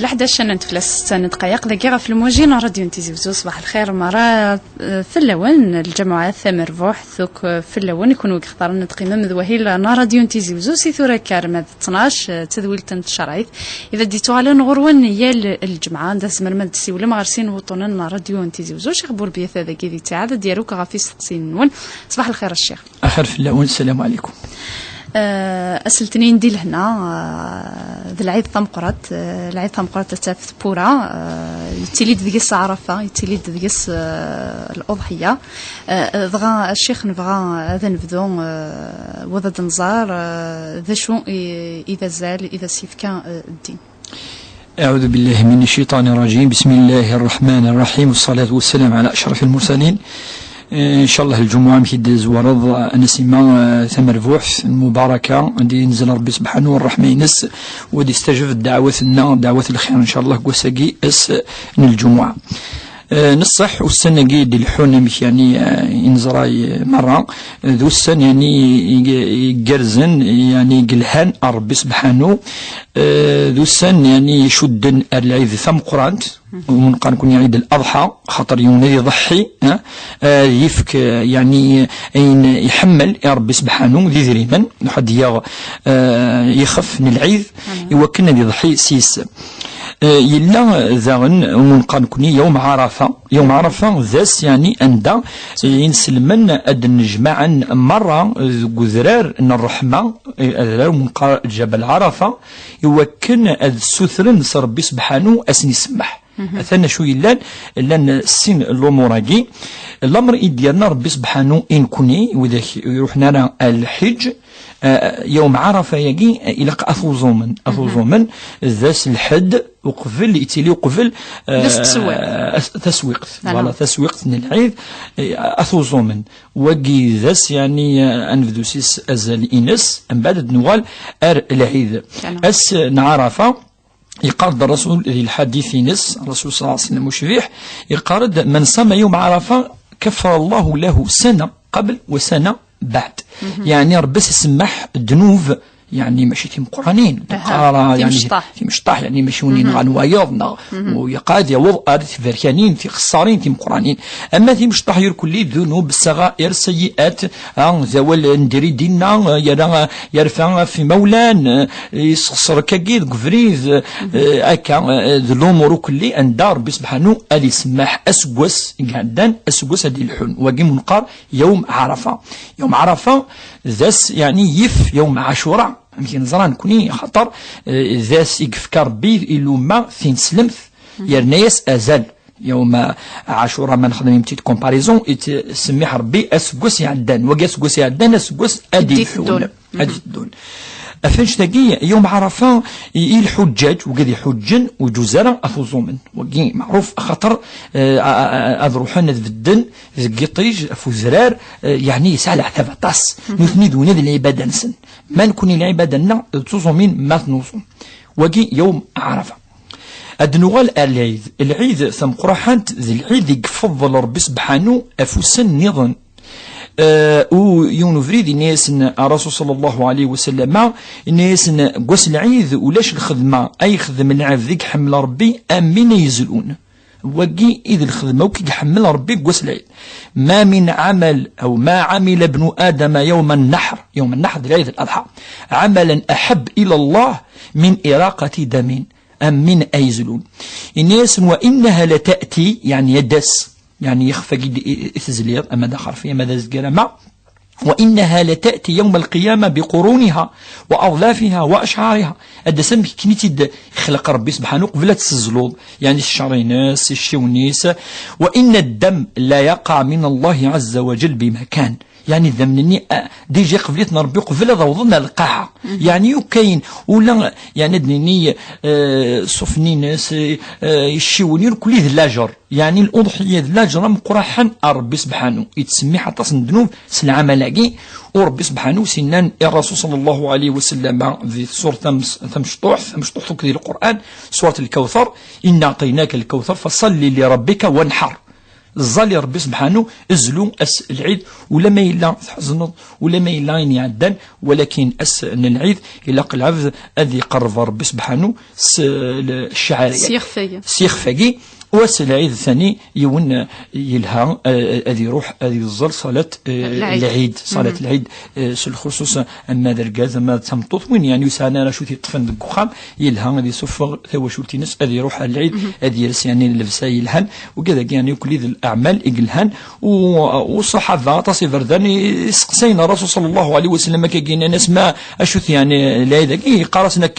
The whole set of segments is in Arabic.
11 نتفلس دقائق دقيقة في الموجين راديو نتيزي صباح الخير مرة في اللون الجماعة ثمر فوح ثوك في اللون يكونوا يختارون تقيمة مذوهيل نا راديو نتيزي وزو سيثورة كارمة 12 تذويل تنتشرعيث إذا ديتو على نغروان يال الجمعة داس مرمد سيولة مغرسين وطنان راديو نتيزي وزو شيخ بوربيث هذا كيدي تعادة دياروك غافي سقسين نون صباح الخير الشيخ أخر في اللون. السلام عليكم. أسلتني ندي لهنا ذا العيد ثمقرات العيد ثمقرات تتاف بورا يتليد ذيس عرفة يتليد ذيس الأضحية ضغا الشيخ نبغى هذا نبذو وذا نزار ذا شو إذا زال إذا سيف كان الدين. أعوذ بالله من الشيطان الرجيم. بسم الله الرحمن الرحيم والصلاة والسلام على أشرف المرسلين. إن شاء الله الجمعة مكيدز ورض نسمع ثمر فوح المباركة عندي نزل ربي سبحانه والرحمة ينس ودي استجب الدعوة دعوة الخير إن شاء الله قوساقي من الجمعة نصح والسنة قيد الحون مش يعني ينزراي مرة ذو السنة يعني يقرزن يعني قلهان ربي سبحانه ذو السنة يعني يشدن العيد ثم قرانت ومن قال نكون يعيد الأضحى خاطر يوني يضحي يفك يعني يحمل يا ربي سبحانه ذي ذريما حد يخف من العيد يوكلنا يضحي سيس يلا ذاغن ومن قال نكون يوم عرفة ذاس يعني أندا ينسلمن أد نجمعا مرة قذرار أن الرحمة أذرار من قال جبل عرفة يوكلنا أذ سثرن ربي سبحانه أسني سمح أثنى شو لان السن الأموراجي الأمر ديالنا ربي سبحانه إن كوني وذاك يروحنا لنا الحج يوم عرفة يجي إلى أثوزومن ذاس الحد وقفل يتيلي وقفل تسويق ولا تسويق العيد أثوزومن وجي ذاس يعني أنفذوسيس أزال إنس أم بعد نوال العيد أس نعرفة يقارد الرسول ذي الحديث نس الرسول صلى الله عليه وسلم مشريح يقارد من صام يوم عرفة كفر الله له سنة قبل وسنة بعد يعني ربي يسمح الذنوب يعني ماشي تيم قرانين يعني في مشطاح يعني ماشي ونين غنوايضنا ويقاد يوض فيركانين في خسارين تيم قرانين اما تيم مشطاح يركل لي الذنوب الصغائر السيئات زوال نديري دينا يرفع في مولان يسخسر كاكيد قفريز هكا الامور كلي ان دار ربي سبحانه اللي يسمح اسقوس قعدان اسقوس هذه الحن واقي منقار يوم عرفه ذاس يعني يف يوم عاشوراء يمكن نزران كوني خطر ذاس يكفكر بيه إلو ما فين سلمث يرنيس أزال يوم عاشوراء ما نخدم يمتيت كومباريزون يتسميح ربي أسقوس يعدان وقا أسقوس يعدان أسقوس أدي الدون أفنش تاقي يوم عرفة الحجاج وقد يحجن وجزارة أفوزومن وقي معروف خطر أذروحان ذي الدن ذي قطيج أفوزرار يعني يسال عتابة طاس نثني دون ذي العبادة نسن ما نكون العبادة لنا تصومين ما تنوصم وقي يوم عرفة أدنوغال العيد ثم قرحانت ذي العيد يقفضل ربي سبحانه أفوسن نظن ويونفريد الناس الرسول صلى الله عليه وسلم الناس قوس العيد ولاش الخدمة أي خدمة العيد ذيك حمل ربي أمين يزلون وقي إذ الخدمة وكي حمل ربي قوس العيد ما من عمل أو ما عمل ابن آدم يوم النحر العيد الأضحى عملا أحب إلى الله من إراقة دم أم من أيزلون الناس وإنها لتأتي يعني يدس يعني يخفى إثزلير أما دا خرفية ماذا زقرما وإنها لتأتي يوم القيامة بقرونها وأظلافها وأشعارها الدسم كنيتي خلق ربي سبحانه قبلت الزلوض يعني الشريناس الشونيس وإن الدم لا يقع من الله عز وجل بمكان يعني ذمني ديجي قبلتنا ربي قبل ضوضنا القاعة يعني يكاين ولا يعني دنيني صفني ناس الشيونير كل ذلاجر يعني الأضحية ذلاجر مقرحا ربي سبحانه يتسمي حتى صندنوب سلعة ملاقي وربي سبحانه سنان الرسول صلى الله عليه وسلم في سورة ثمشطوح ذي القرآن سورة الكوثر إن أعطيناك الكوثر فصل لربك وانحر الظالي ربي سبحانه ازلو اس العيد ولا ما إلا تحزنض ولا ما إلا يعدن، ولكن اس العيد إلا العبد الذي قرب ربي سبحانه الشعارية سيخفاقي. واس العيد الثاني يون يلها أذي يروح أذي يظل صلاة العيد، صلاة العيد الخصوص أما درجات أما تمطوط وين يعني يسانا لا شو تطفن دقخام يلها أذي صفر ثوا شو تنس أذي يروح العيد أذي يرس يعني اللبسة يلهن وكذا يعني كل ذي الأعمال يقلهن. والصحابة تصير ذن يسقسين الرسول صلى الله عليه وسلم كجينا ناس ما أشوف يعني العيد قارسنا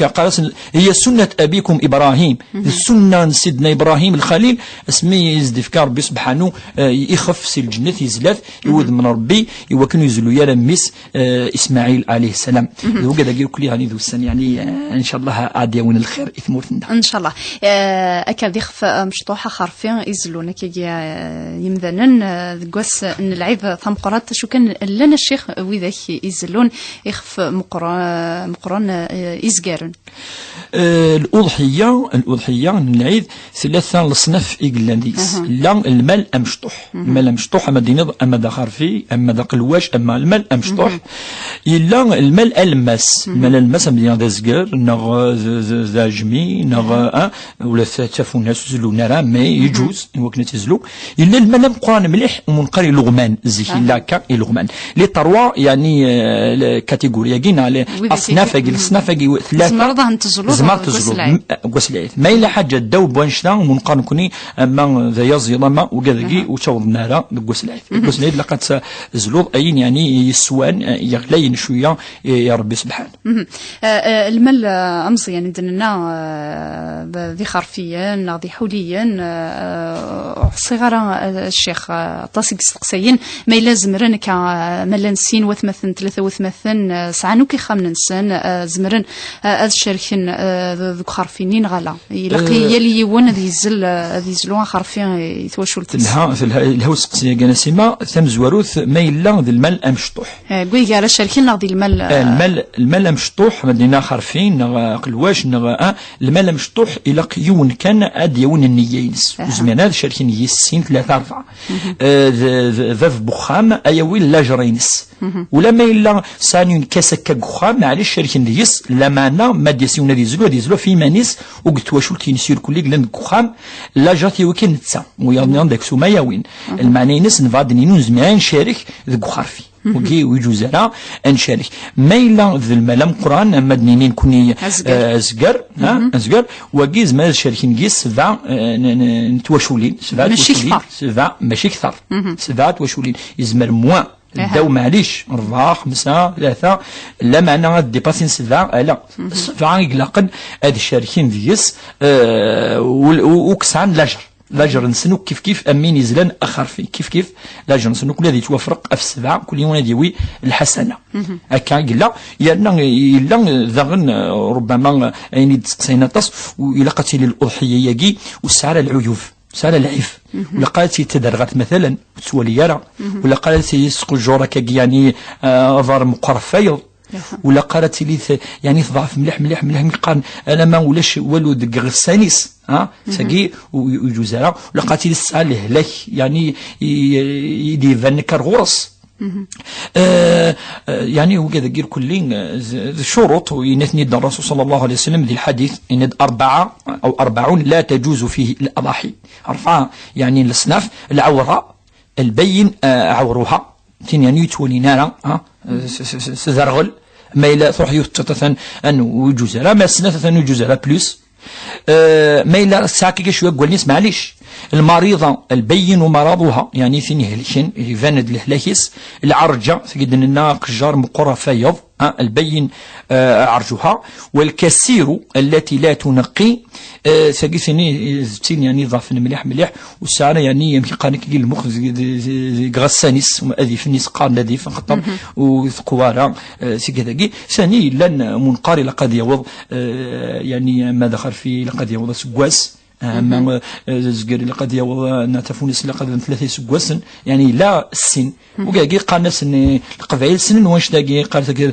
هي سنة أبيكم إبراهيم، السنة سيدنا إبراهيم الخليل اسمي يزدفكار ربي سبحانه يخف سي الجنة يزلات يود من ربي يوكن يزلو يا لميس اسماعيل عليه السلام. وكذا قال كل يعني ذو السن يعني ان شاء الله عاد يوم الخير يثمرنا ان شاء الله. اكاد يخف مشطوحه خرفين يزلونا كي يمذنن قوس ان العيب ثم قرات شو كان لنا الشيخ وذاك يزلون يخف مقرن يزقارن. الأضحية العيد ثلاثة لصنف إجلانديس. لا المال أمشطوح، المال أمشطوح أما دينيض أما دا خرفي أما دا قلواش أما المال أمشطوح. إلا المال ألمس، المال ألمس أما دينيض دا زقر نغ ذا جمي نغ ولا تافو ناس زلو نرى ما يجوز وكنا تزلو. إلا المال مقران مليح ومنقري لغمان زيكي لاكا لغمان لي تروا يعني كاتيجوريا كينا أصناف الصناف ثلاثة زمار تزلو قوس ما إلا حاجة دوب وانشتا ومنقارن كوني أما ذا يزي ضما وكذاكي وتشاور النار قوس العيد. قوس العيد لقد زلوض أين يعني يسوان يغلين شوية يا ربي سبحانه. المال أمس يعني دننا ذي خرفيا ذي حوليا صغار الشيخ طاسق سقسيين ما إلا زمرن كملان سين وثمثن ثلاثة وثمثن سعنوكي خامن سن زمرن الشركين ذوك خرفينين غلا يلقي يلي يون ذي يزلون خرفين يتوشوا في الهوس سقسيه كنسيما ثم زواروث ما إلا ذي المال أمشطوح. قوي قال الشركين ذي المال أمشطوح مدينا خرفين نغ قلواش نغ المال أمشطوح إلى يون كان أد يون النيينس وزمان هذا الشركين يسين ثلاثة أربعة ذف بخام أيويل لاجرينس ولما إلا سانيون كاسك بخام معلش الشركين ديس لما أنا ما ديسيون ديزلو في مانيس وقلت واش قلت نسير كل لان بخام لاجاتي وكان تسا ويعني عندك سوما يوين المعني ناس نفادني نزمان شارك ذك خرفي وكي ويجوزرا نشارك ما إلا ذي الملام قرآن مدنينين كوني أزقر أزقر وكيز ما شاركين كيس سبع نتوشولين سبع ماشي كثر سبعة توشولين يزمر موا الدو معليش 4 5 3 لا معنى غاد ديباسين 7 لا 7 يقلقن هاد الشاركين ديس وكسعان لاجر نسنو كيف امين يزلان اخر في كيف لاجر نسنو كل هذه توفرق في 7 كل يوم ديوي الحسنه هكا قلا يلا ذغن ربما يعني تسقسينا تص وإلا قتل الاضحيه يجي وسعر العيوب سال العيف ولا قالت تدرغت مثلا توليرا ولا قالت يسقو جورك يعني ظهر مقرفيض ولا قالت لي يعني تضعف مليح مقارن انا ما ولاش والو دق غسانيس ساقي ويجوزها ولا قالت لي السال هلاك يعني يدي فنكر غرس يعني هو كذا غير كلين الشروط وينثني الرسول صلى الله عليه وسلم ذي الحديث ان 40 لا تجوز فيه الاضاحي 4 يعني الاصناف العوراء البين عورها يعني يتولي نارا سزرغل ما إلا تروح يتطثن أنه يجوز لا ما سنة أنه يجوز لا بلوس ما إلا ساكي شوية قولنيس معليش المريضة البين مرضها يعني ثاني هلكين يفاند الهلاكيس العرجة تجد لنا قجار مقرى فيض البين عرجها والكثير التي لا تنقي ثاني زبتين يعني ضعف مليح والسعر يعني يمكن قانك المخ غسانيس ومأذي في الناس قار الذي فخطب وثقوارا سكذاكي ثاني لن منقاري لقد يوض يعني ما دخل في لقد يوض سقواس أما زجر لقد يوض نتفونس لقد 3 سقواسن يعني لا السن وكاكي قالناس ان القبائل سن واش داكي قال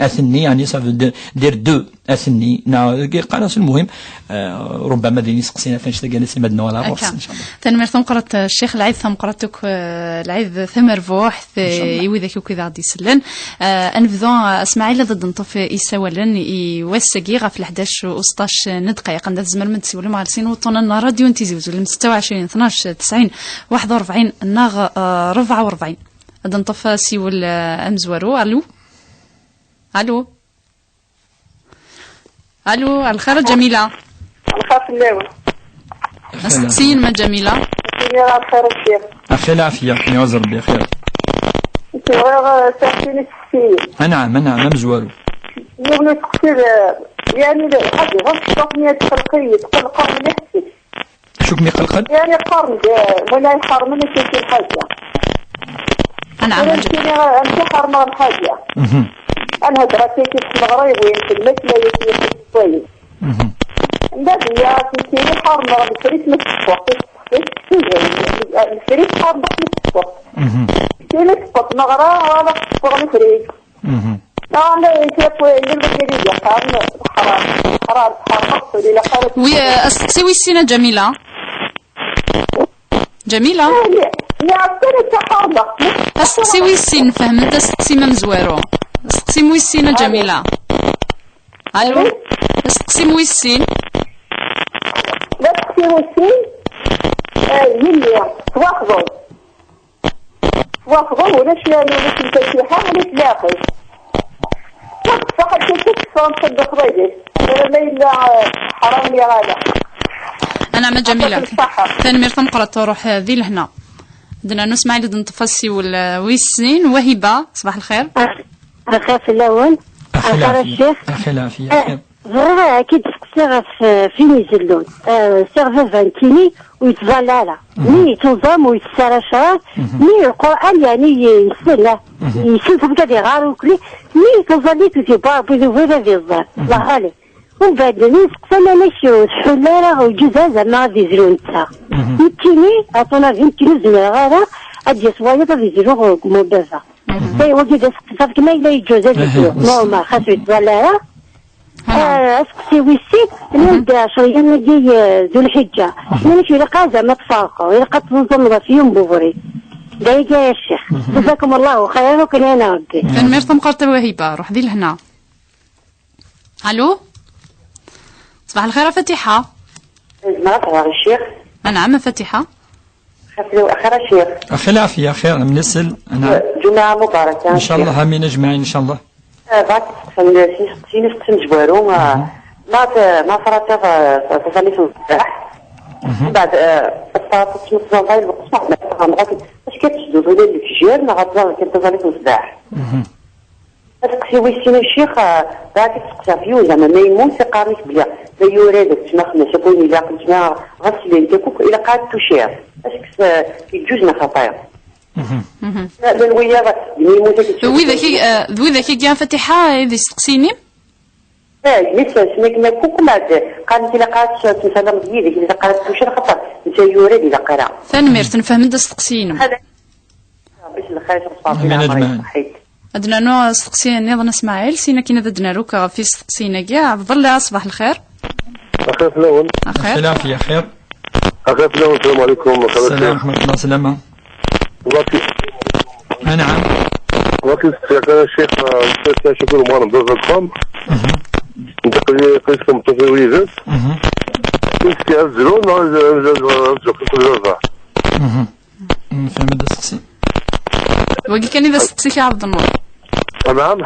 اثني يعني صافي دير 2 اثني قناه المهم ربما ديني سقسينا فاش تلقى ناس مدنا ولا روح ان شاء الله تنمر ثم قرات الشيخ العيد ثم قراتك العيد ثمر بوح يوي ذاك وكذا غادي يسلن انفذو اسماعيل ضد نطف يسولن يوسقي غف 11 و 16 دقائق عند الزمر من تسولوا مع لسين وطن راديو انتيزيوز 26 12 90 41 ناغ 44 هذا نطف سيول امزورو. الو الو الخير جميله الخير في الليل سين ما جميله الخير الشيخ اخي العافيه يا وزر ربي خير انت غير ساكنين السين نعم مزوالو يوم تقتل يعني حاجه غير التقنيه الخلقيه تقلق من نفسك شوف مي قلقل يعني قرن ولا يقرن من كل حاجه نعم انت حرمه الحاجه انا هضرتي في المغرب ويمكن مثل يمكن كويس بعد يا كنتي حرمه بفريق متفق الفريق حرمه متفق كاين تفق مغرب ولا تفق الفريق انا كيف اللي حرام الى قالت وي استسوي السنه جميله يا كنت حرمه استسوي السن فهمت استسي مزوارو استقسموا السين جميلة. الو استقسموا السين لا تقسموا السين هي توافقوا ولا التسيحة ولا تلاقي فقط تكفى نصدق رجل ولا إلا حرام لي هذا أنا ما جميلة تنمير تنقرأ تروح ذي لهنا بدنا نسمع لد نتفسي ويسين وهبة. صباح الخير. الخير في الأول. الخير الشيخ. أخي العافية. غير أكيد سقسي فين يزلون سيرفر فانتيني ويتفالالا مي يتنظم ويتسارى شرار مي القرآن يعني يسنى يسنفهم كده غارو كلي مي تنظلي تزي باربو ذو فيرا في الظهر الله عليك ومن بعد نسقسنا نشيو حلالة وجزا زعما غادي يزلون نتا يمكنني عطونا يمكن زمير غارة أدي صوايا غادي يزلون مدافع اي وجد صافي كما إلا يجوز هذا نورمال خاصو يتفالالا اسقسي ويسيت نبدا شريا نجي ذو الحجه مانيش يلقى زعما تفارقوا يلقى تنظم في يوم بوفري دايجا يا الشيخ جزاكم الله خيرا وكان انا ربي تنمير تمقرت وهيبه روح ذي لهنا. الو صباح الخير فاتحه. مرحبا الشيخ. نعم فاتحه. خير الشيخ. اخي العافيه خير من السل. انا جمعه مباركه ان شاء الله امين اجمعين ان شاء الله. بعد سيني في جوارو ما فرات تصلي في الصباح بعد الصلاه تسمع غير الوقت ما اش كتشدو ولا الفجر ما غتصلي كتصلي في الصباح اسقسي ويسينا الشيخ بعد تسقسا فيو زعما ما يموت قارنيك بلا لا يوريدك تما خمس بوني الا قلت ما غسلي داكوك الا قعدت تشير اسكس يجوز ما خطايا لا ويا ذوي ذاك كاع فاتحه اذا استقسيني لسه سمعنا كوك ما قالت الا قالت تسلم بيدك اذا قالت تشير خطر انت يوريد اذا قرا ثانمير تنفهم انت استقسيني هذا باش الخير صافي اجمعين عندنا نو استقسينا نظن اسماعيل سينا كي ندنا روكا في استقسينا كاع ظل. صباح الخير. اخي فلون. اخي العافيه خير. اخي فلون السلام عليكم. السلام ورحمه الله سلامه. وكي نعم وكي كان الشيخ شكرا مغرب ندوز الفم ندقلي قسم تفويزات كنت يهزلون نرجع في كل رفع نفهم هذا السقسي وقي كان إذا استقسيك عبد النور. نعم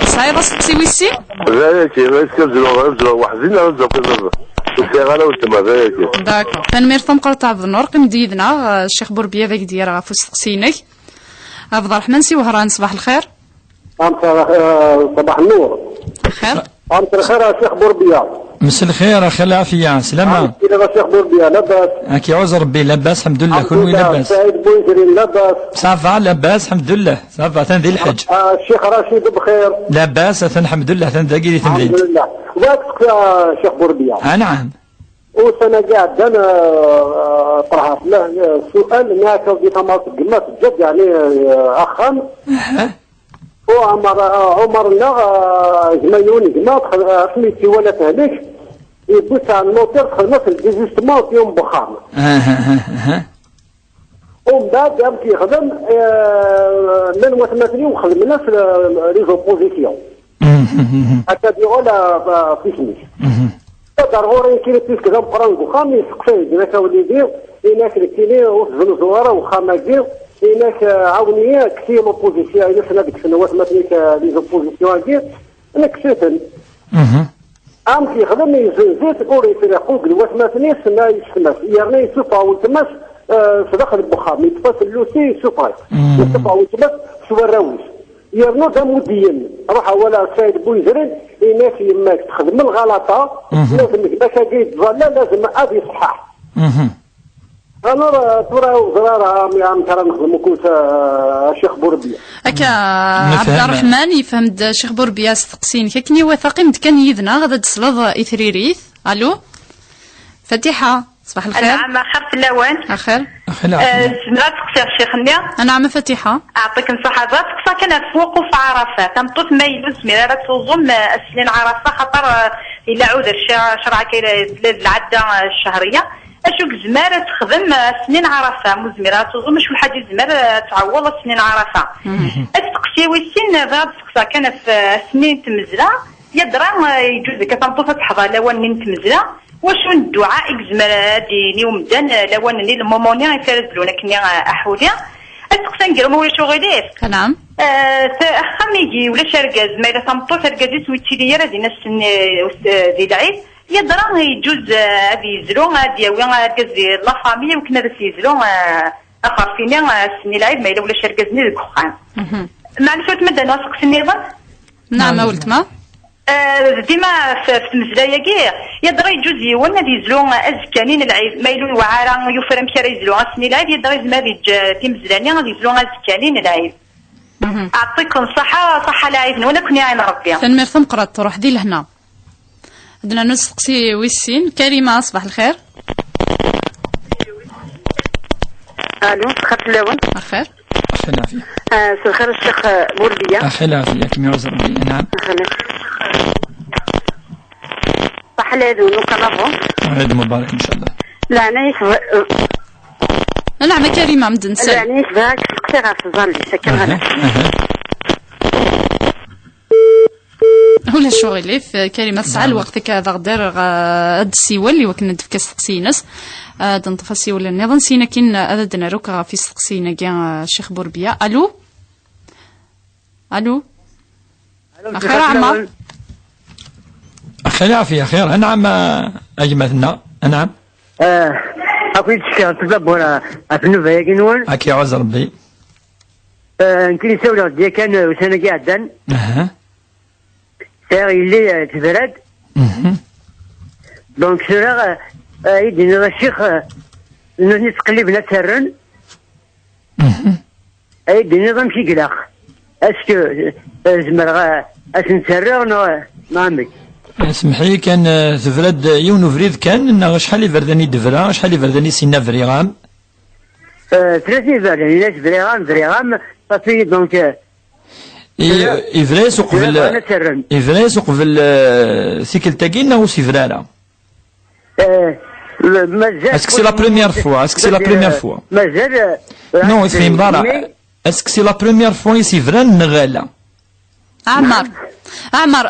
صاير استقسي ويسي ذاك ما يسكزلوا وحزين نرجع في الرفع الشغاله والتما ذاك داكور تنمير تمقرط عبد النور قم ديدنا الشيخ بوربيه ذاك ديال غافو استقسينك عبد الرحمن سي وهران. صباح الخير. صباح النور. خير. أنت الخير يا شيخ بوربيا. مسا الخير اخي العافيه سلامه. يا شيخ بوربيا لاباس. هاك يعوز ربي لاباس الحمد لله كل لاباس. سعيد بويزري لاباس. صافا لاباس الحمد لله صافا تنذي الحج. الشيخ رشيد بخير. لاباس الحمد لله تندقي لي تمديد. الحمد لله. وباك يا شيخ بوربيا. نعم. وسنة قاعد أنا طرحت له سؤال هناك في تماس قمة الجد يعني أخا عمرنا زمايوني جماعة سميتي ولا تهلك يبوس على الموتور خدمة في الديزيستمون في يوم بخام. ومن بعد قام كيخدم من وثمانين وخدمنا في ليزوبوزيسيون. حتى ديولا في سميت. ضروري كي تيس كذا مقران بخام يسقفي هناك وليدي هناك الكيلي وزنزوارة وخاماكي هناك عاونية كثير لوبوزيسيون إلا حنا ديك السنوات مثلا لي زوبوزيسيون هادي أنا كسيتن. عام كيخدم يزيد أوري في الحقوق الوات مثلا سما يسمس يرنا يسوفا ويتمس في داخل البخام يتفاس اللوسي يسوفا يسوفا ويتمس سوا الراويس يرنا دا مدين روح ولا سيد بويزرين هناك يماك تخدم الغلطة لازم باش هادي تظل لازم غادي يصحح. أنا ترى وزرارة عم ترى نخدمو كوت الشيخ بوربيا. هكا عبد الرحمن يفهم الشيخ بوربيا استقسين كني واثقين كان يذنا غادا تسلط إثريريث. ألو فاتحة صباح الخير. نعم خير في اللوان. أخير. سمرات تقصي الشيخ نيا. نعم فاتحة. أعطيك نصيحة تقصى كانت فوق في عرفة تمطوط ما يلوز ميرا تظن السنين عرفة خطر إلى عود شرع كي العدة الشهرية. أشوك زمارة تخدم سنين عرفة مزمرة تظن شو الحاجة زمارة تعوض سنين عرفة. التقسي والسن غاب تقصى كان في سنين تمزرة يدرى يجوز كتنطوفة تحضر لوان تمزرة وشو الدعاء زمارة ديني ومدان لوان المومونيا يفرزلونا كني أحوليا التقسي نقرم ولا شو غيدير. نعم. خميجي ولا شرقاز ما إذا تنطوفة رقازي سويتشيليا رادينا السن ذي العيد يدرى يجوز هذه يزلون هذه وين لا فامي وكنا ذا يزلون اخر فينا السني العيد ما الا ولا شركزني ذيك الخان معرفة تمدى ناسق سني ظن. نعم ما قلت ما ديما في المزلايا كي يدرى يجوز يون هذه يزلون ازكانين العيد ما يلون وعارا يفرم كرا يزلون السني العيد يدرى يزما في مزلاني غادي يزلون ازكانين العيد. اعطيكم صحة العيد ولا كوني عين ربي. تنمير ثم قرات تروح دي لهنا. عندنا نسقسي ويسين كريمة صباح الخير. الو خير اللون. الخير. أخي العافية. الخير الشيخ بوردية. أخي العافية كم يوزر بي. نعم. صح العيد ونكرهو. عيد مبارك إن شاء الله. لا أنا يشبه. نعم كريمة مدن سل. لا أنا يشبهك سقسي غير في ظلي شكل غلط. ولا شغلي في كلمة ساعة الوقت كذا غدير غاد السيول اللي وكنا ندفك سقسينس دنطفى السيول النظام سينا كين هذا دناروك في سقسينا كاع الشيخ بوربيا. ألو أخير عمر. أخي العافية خير. نعم أجمعنا. نعم. أكيد الشيخ تدبر أفنوفا يجنون. أكيد عز ربي. يمكن يسوي ديال كان وسنة قاعدا. سير اللي تفرد. دونك سير يدينا الشيخ نتقلب نتسرن. يدينا ضمشي قلاخ. اسكو زمر اسنسرر ما عمك. اسمحي كان تفرد يون فريد كان شحال يفردني دفرا شحال يفردني سينا فريغام. 30 فردني لاش فريغام صافي دونك إفراس وقبل سيكل تاكينا و سيفرالا. Est-ce que c'est la première fois? Est-ce que c'est la première fois? Non, il fait مضارع. Est-ce que c'est la première fois يسي فران نغالا؟ عمر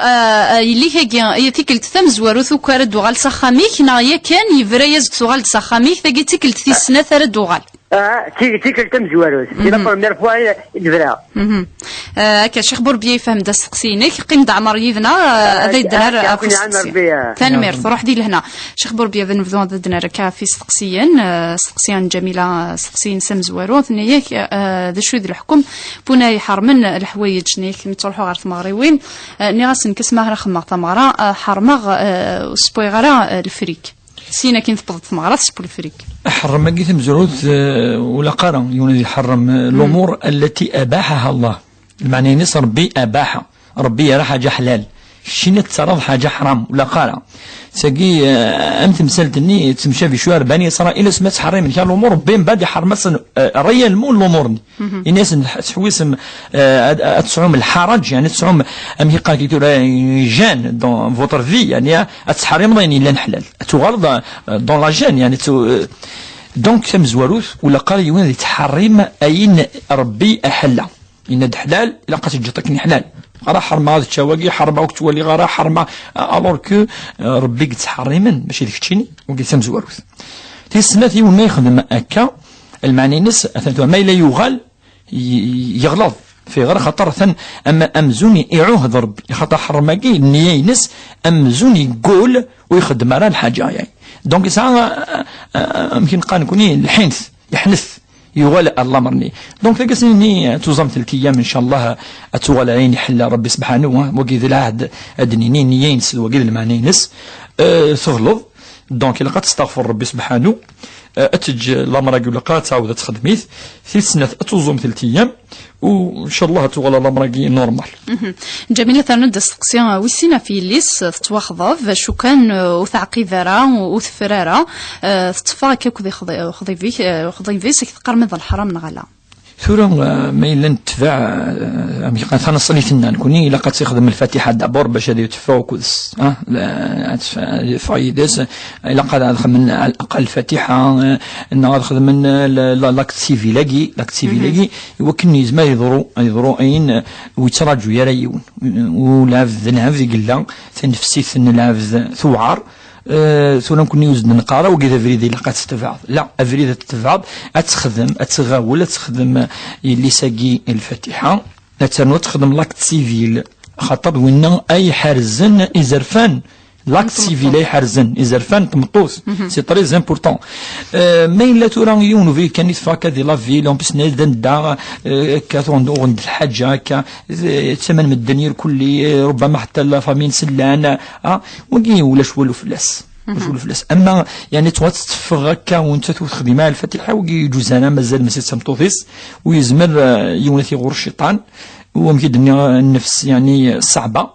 يلي هي تيكلت ثم زوارو ثوكار دوغال سخاميك نايا كان يفرا يزك دوغال سخاميك ثاقي تيكلت في السنة ثار دوغال. تيكلت ثم زوارو سي لا بروميير فوا يفرا. هكا شيخ بوربيا يفهم دا سقسينك قيم دا عمر يذنا هذا يدنار في السقسيان ثانمير تروح دي لهنا شيخ بوربيا بنفذو هذا يدنار كا في سقسيان جميلة سقسيان سمزوارو ثنياك ذا شو ذي الحكم بونا يحرمن الحوايج نيك نتروحو غير ثمغريوين نيغاس نكسمه رخمه ثمغرا حرمغ سبويغرا الفريك سينا كي نثبط ثمغرا سبو الفريك حرم ما قيث مزروث ولا قرن يوني يحرم الامور التي اباحها الله المعنى نص ربي اباحها ربي راه حاجه حلال شيني ترى حاجة حرام ولا قارة ساقي أمثل مسالتني تمشى في شوار بني إسرائيل سمات حرام إن شاء الأمور بين بعد حرم مثلا ريال مول الأمور الناس تحويسم تسعوم الحرج يعني تسعوم أم هي قال كيتو جان دون فوتر في يعني أتحرم ضيني إلا نحلال تغلط دون لا جان يعني دونك تم زواروث ولا قال يوين تحرم أين ربي أحلى إن حلال إلا قات جاتك حلال غرا حرمة هذا الشواقي حرمة وقت تولي غرا حرمة ألور كو ربي قد حريما ماشي ديك تشيني وقد تم زواروث تي السنة يوم ما يخدم أكا المعني نس أثنتو ما إلا يغال يغلظ في غير خطر ثن أما أمزوني إعوه ضرب خطر حرماكي النية نس أمزوني يقول ويخدم على الحاجة يعني دونك ساعة يمكن قال نكوني الحنث يحنث يغال الله مرني دونك تلقى توزم 3 أيام إن شاء الله أتوغل عيني حل ربي سبحانه وقيد العهد أدنيني نينس وقيد المعنينس تغلظ دونك إلا قد تستغفر ربي سبحانه أتج الأمر يقول لك تعاود تخدميث 3 سنوات أتوزم 3 أيام وإن شاء الله تغلى الأمر نورمال. جميلة ثانود السقسيان ويسينا في ليس تواخذ شو كان وثعقيذرا وثفرارا تطفى كيكو خضيفيس تقرمض الحرام نغلا. ثورة ما إلا نتبع أمي أنا صليتنا نكوني إلا قد تخدم الفاتحة دابور باش هذه يتفا وكذس فايدس إلا قد أدخل من على الأقل الفاتحة إن أدخل من لاكت سيفيلاكي وكني زمان يضروا أين ويتراجعوا يرايون ولعب قلا تنفسيث نلعب ثوعار ثم كوني يوزن نقارا وكذا فريدي لقات تتبعض لا افريد تتبعض اتخدم اتغاول تخدم اللي ساقي الفاتحه لا تخدم لاكت سيفيل خاطر وين اي حرزن ازرفان لاكت سيفيل اي حرزن ازرفان تمطوس سي تري امبورطون ما الا تورا يونو في كان يتفاكا دي لا فيل اون بس نادن دا كاتون عند الحاجه كا ثمن من الدنيا كلي ربما حتى لا فامين سلان وكي ولا شوالو فلاس اما يعني تفغ هكا وانت تخدم مع الفاتحه وكي يجوز انا مازال مسيت سمطوفيس ويزمر يونثي غور الشيطان ومكيد النفس يعني صعبه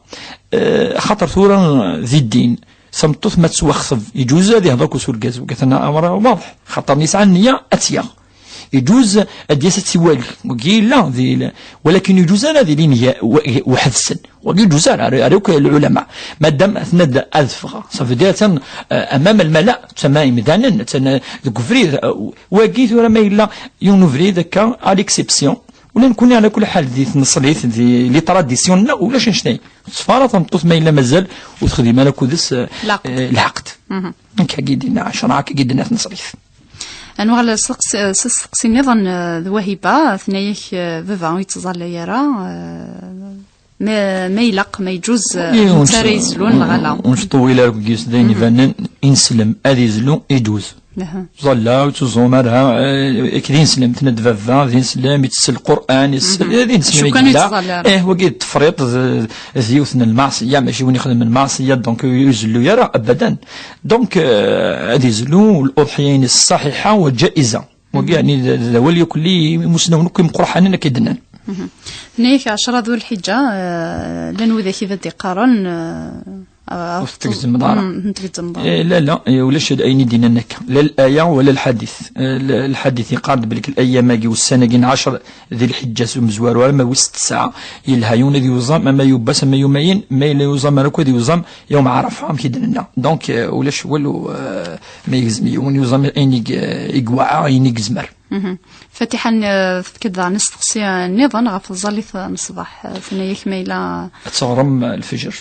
خاطر ثورا ذي الدين سمطوث ما تسوخصف يجوز هذه هذاك سور الكاز وكثنا امر واضح خاطر نسعى النيه اتيا يجوز اديس تسوالي وكي لا ذي ولكن يجوز انا ذي لين وحدسن وكي يجوز عليك العلماء ما دام اثناء اذفغ صافي دير امام الملا تسمى مدانا كفري وكي ثورا ما الا يونفري ذاك عليكسيبسيون ولا نكون على كل حال ذي نصليت ذي لي تراديسيون ولا شنشني صفارة تنطوث ما إلا مازال وتخدم لك ودس العقد هكا قيدنا شرعا قيدنا نصليت أنواع السقسي نظام ذوهبة ثنايك فيفا يتظل يرى ما يلق ما يجوز تاري يزلون غلا ونشطو إلى كيس دايني فنان إنسلم أذي زلون يجوز ظلا وتزومرها كذين سلم تندفافا ذين سلم يتسل القرآن ذين سلم يجلا وقيد تفريط ذيوثنا المعصية ماشي وين يخدم المعصية دونك يزلو يرى أبدا دونك هذه زلو الأضحيين الصحيحة والجائزة ويعني ذولي كل مسلم كم قرحان كيدنا نيك 10 ذو الحجة لنو ذا كيف قارن تكزم مضارع لا ولا شد أين دينا نك لا الآية ولا الحديث الحديث يقارد بلك الأيام ماجي والسنة 10 ذي الحجة مزوار وما وست ساعة يلهايون ذي يوزام ما يبس ما يومين ما إلا يوزام ركو ذي يوزام يوم عرفة هم كيدنا دونك ولا شو ولو ما يجزم يوزام أين يقوع أين يجزمر فتحا كذا نستقصي النظام غف الظليث مصباح ثنايك ميلا تغرم الفجر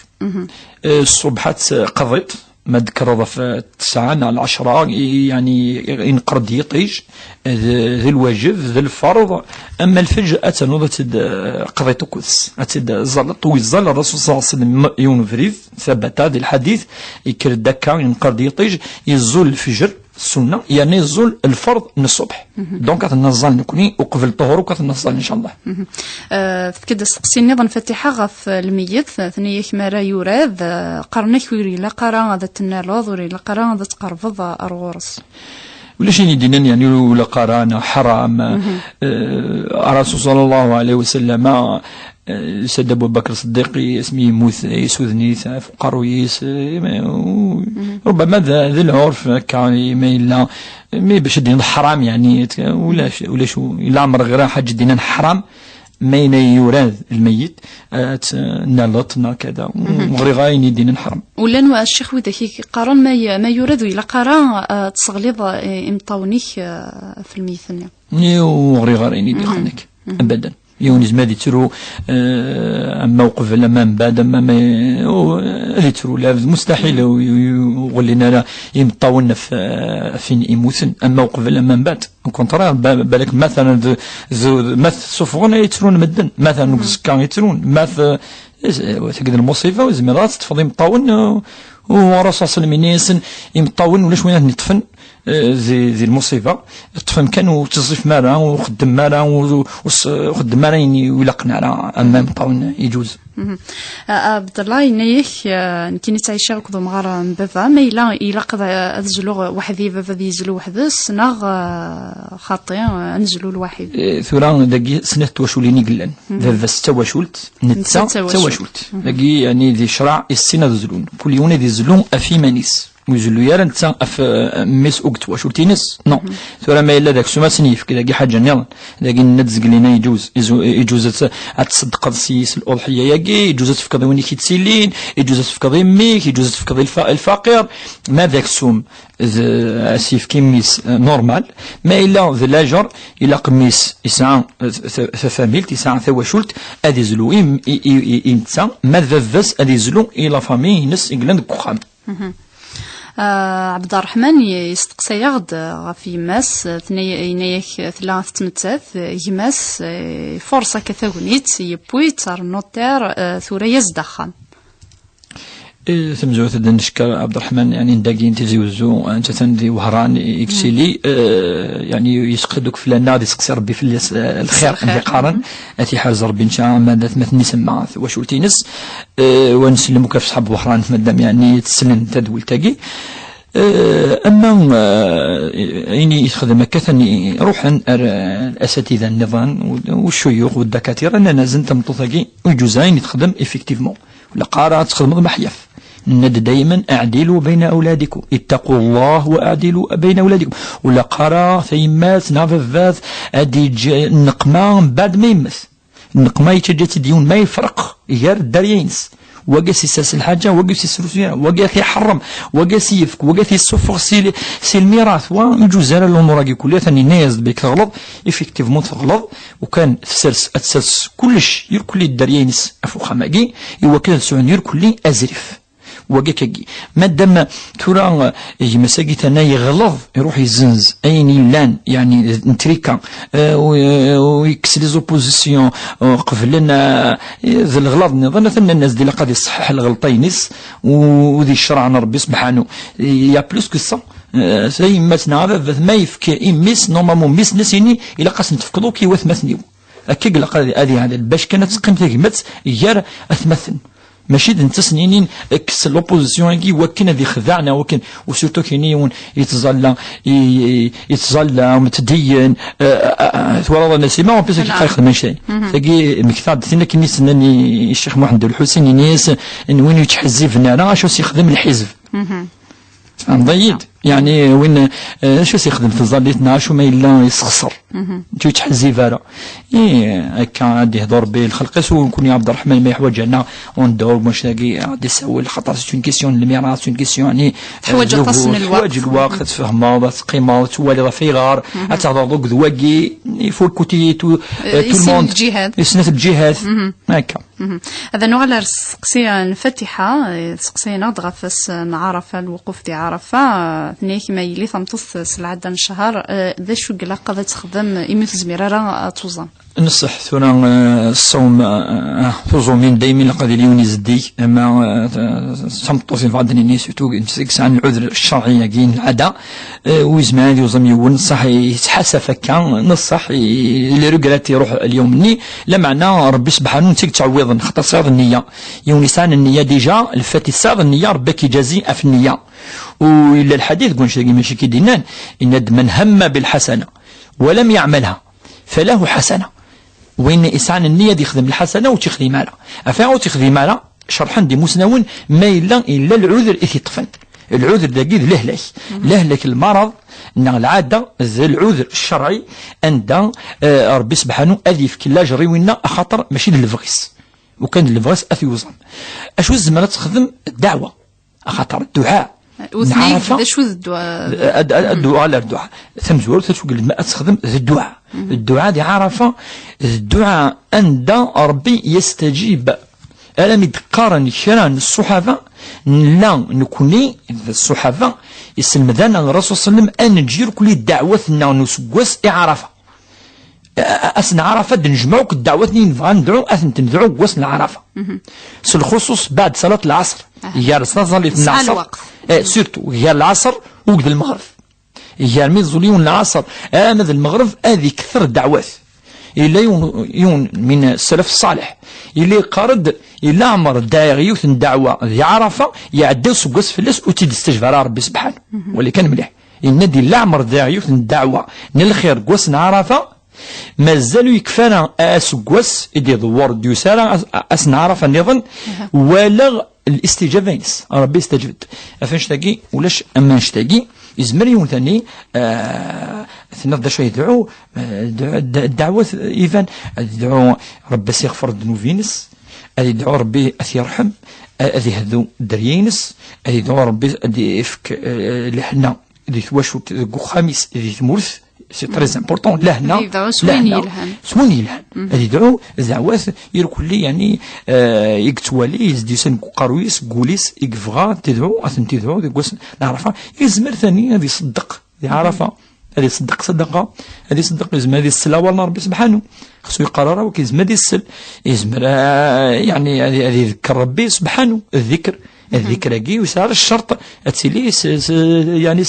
الصبحات قضيت ما ذكر في 9 على 10 يعني ينقرض يطيج ذي الواجب ذي الفرض اما الفجر اتنوض قضيت كوس اتد زلط ويزل الرسول صلى الله عليه وسلم يونفريف ثبت هذا الحديث يكر دكا ينقرض يطيج يزول الفجر السنة يعني يزول الفرض من الصبح دونك كتنزل نكوني وقبل الظهر وكتنزل ان شاء الله كده سقسي النظام فتحة غف الميت ثنيك مرا يوراد قرنك ويري لا قرا هذا تنالوض وري لا قرا هذا تقرفض الغرس ولا شي يدينا يعني ولا قرانا حرام. الرسول صلى الله عليه وسلم سيد أبو بكر الصديق اسمي يموت يسوذني فقرويس ربما ذا العرف كان ما إلا مي باش دين حرام يعني ولا شو إلا عمر غير حاجة دينا حرام ما يوراد الميت نالطنا كذا وغري غاين يدين الحرام ولا نوع الشيخ وذاك قارن ما يوراد إلا قرا تصغليظ إمطاونيك في الميثنيا وغري غاين يدين خنك أبدا يونس ما ترو موقف لما من بعد ما ترو لا مستحيل وغلينا لا يمطاولنا فين يموتن موقف لما من بعد كونترا بالك مثلا صفغنا يترون مدن مثلا كان يترون مثلا تقدر المصيفه وزميرات تفضي مطاول ورصاص المينيسن يمطاول ولا شويه نطفن زي المصيبه طفن كان وتصيف مالا وخدم مالا وخدم مالا يلقنا على امام طاون يجوز. عبد الله ينيك كي تعيش كذا مغار بابا ما الا يلقى الزلو وحدي بابا يزلو وحدس ناغ خاطي نزلو الواحد ثوران داكي سنه تواشوليني قلان بابا ستواشولت نتا تواشولت داكي يعني ذي شرع السنه زلون كل يوم ذي زلون افي مانيس ويزلو يا نتا اف ميس اوكت واش ولتينس نو ثورا ما الا داك سما سنيف كذا كي حاجه نيض داكي نتزق لينا يجوز تصدق السيس الاضحيه ياكي يجوز تفكضي وين كيتسيلين يجوز تفكضي ميك يجوز تفكضي الفقير ما ذاك سوم اسيف كيميس نورمال ما الا ذا لاجر الا قميس يسعى فاميل تسعى ثواشولت ادي زلو انت ما ذفس ادي زلو الى فامي نس انجلاند كوخام. عبد الرحمن يستقسى يغد في ماس ثنياك ثلاث تمتاث يماس فرصة كثاونيت يبوي تار نوتير ثورة يزدخن ثم زوث نشكر عبد الرحمن يعني نداقي انت زوزو انت تندي وهران يكسيلي يعني يسقدوك في لنا غادي يسقسي ربي في الخير اللي قارن اتي حاز ربي ان شاء الله ما مثني سمع واش ولتينس ونسلمك في صحاب وهران مادام يعني تسلم تدول تاقي اما يعني يخدم كثني روحا الاساتذه النظام والشيوخ والدكاتره انا زنت مطوثاقي وجوزين يتخدم افكتيفمون ولا قارة تخدم محيف ند دائما اعدلوا بين اولادكم اتقوا الله واعدلوا بين اولادكم ولا قارة ثيمات نافذات ادي النقمه بعد ما يمس النقمه يتجات ديون ما يفرق غير الدريينس وقاس يساس الحاجه وقاس يسرسيها وقاس يحرم وقاس يفك وقاس يصفر سي الميراث ويجوز على الامور كلها ثاني ناس بك تغلط افكتيفمون تغلط وكان تسلس كلش يركل الدريينس افوخا ماكي ايوا كان سعون يركل ازرف وكاكي مادام ترى مساكي تانا يغلظ يروح يزنز اين لان يعني نتريكا ويكس لي زوبوزيسيون قبل لنا ذا الغلط نظن ان الناس دي قاعد يصحح الغلطينس وذي الشرع ربي سبحانه يا بلوس كو سا زي ما تنعرف ما يفكر ميس نورمالمون ميس نسيني الا قاس نتفقدو كي وثمثنيو اكيد لقى هذه هذا باش كانت تقيم تقيمت غير اثمثن ماشي د سنين كس لوبوزيسيون كي وكن ذي خدعنا وكن وسورتو كينيون يتظلى ومتدين ثورة النسيمة وبيس كي يخدم شيء تلاقي مكتاب ثنا كي نسناني الشيخ محمد الحسين نيس ان وين يتحزفنا راه شو سيخدم الحزب نضيد يعني وين شو سيخدم في الزاليتنا شو ما إلا يسخسر جو يتحزي فارا هكا غادي يهضر به الخلق ونكون يا عبد الرحمن ما يحوج لنا وندور باش نلاقي غادي يسوي الخطر سي كيسيون الميراث سي كيسيون يعني تحوج تصن الوقت تفهمها تقيمها توالي في غار تهضر دوك ذواكي يفو كوتي تو الموند سنة الجهاد هكا هذا نوع على السقسية الفاتحة سقسينا ضغفس عرفة الوقوف دي عرفة ثنيك ما يلي ثمتص سلعة الشهر ذا شو قلا قد تخدم إمي زميرة توزان نصح ثورة الصوم فوزومين دايما لقد اليوني زدي اما سمطوسين فادني ني سيتو نمسك عن العذر الشرعي كاين العاده ويزمان يوزم يون صح يتحاسى فكا نصح اللي رجلات يروح اليوم ني لا معنى ربي سبحانه نتيك تعويض خاطر صاد النيه يوني سان النيه ديجا الفاتي صاد النيه ربك يجازي في النيه وإلا الحديث قلنا شي ماشي كي دينان ان من هم بالحسنه ولم يعملها فله حسنه وين إسعان النية دي يخدم الحسنة وتخدم مالا أفاعو تخدم مالا شرحا دي مسنون ما إلا العذر إثي طفن العذر داكيد لهلك المرض إن العادة العذر الشرعي عند ربي سبحانه أذي في كلا جري وينا أخاطر ماشي للفغيس وكان للفغيس أثي وزن أشو الزمانة تخدم الدعوة أخاطر الدعاء نعرف شو الدعاء لا الدعاء ثم زور تشوق الماء تستخدم الدعاء دي عرفة الدعاء عند ربي يستجيب ألم يذكرني شران الصحابة لا نكوني الصحابة يسلم ذانا الرسول صلى الله عليه وسلم أن نجير كل دعوتنا نسقوس عرفة أسن عرفة نجمعوك الدعوات نبغى ندعو أثن تندعو وسن عرفة الخصوص بعد صلاة العصر هي الصلاة اللي في العصر سيرتو هي العصر وقد المغرب هي الميزوليون العصر آمد المغرب هذه كثر الدعوات إلا يون من السلف الصالح اللي قارد إلا عمر الداعيوث الدعوة ذي عرفة يعدو سقوس في اللس وتيد استجفار ربي سبحانه واللي كان مليح إن دي لا عمر الداعيوث الدعوة نلخير قوس عرفة مازالوا يكفانا اسقوس يدي دوار ديوسالا اسن عرفة النظام ولا الاستجابة ربي استجبت افنش تاقي ولاش اما نشتاقي يزمر يوم ثاني ثنا شويه يدعو الدعوة ايفان يدعو ربي سيغفر الذنوبينس يدعو ربي يرحم هذه هذو دريينس يدعو ربي يفك لحنا اللي ثواشو خامس اللي ثمورث سي تري امبورطون لهنا سوين يلهن هذه يدعو زعواث يركل لي يعني يكتوالي يزدي سن قرويس قوليس يكفغا تدعو اثن تدعو ديكوس نعرفها يزمر ثاني هذه يصدق عرفه هذه يصدق صدقه هذه يصدق يزمر هذه السلا والله ربي سبحانه خصو يقرر وكيزمر هذه السل يزمر يعني هذه يذكر ربي سبحانه الذكر كي وسار الشرط اتسيلي يعني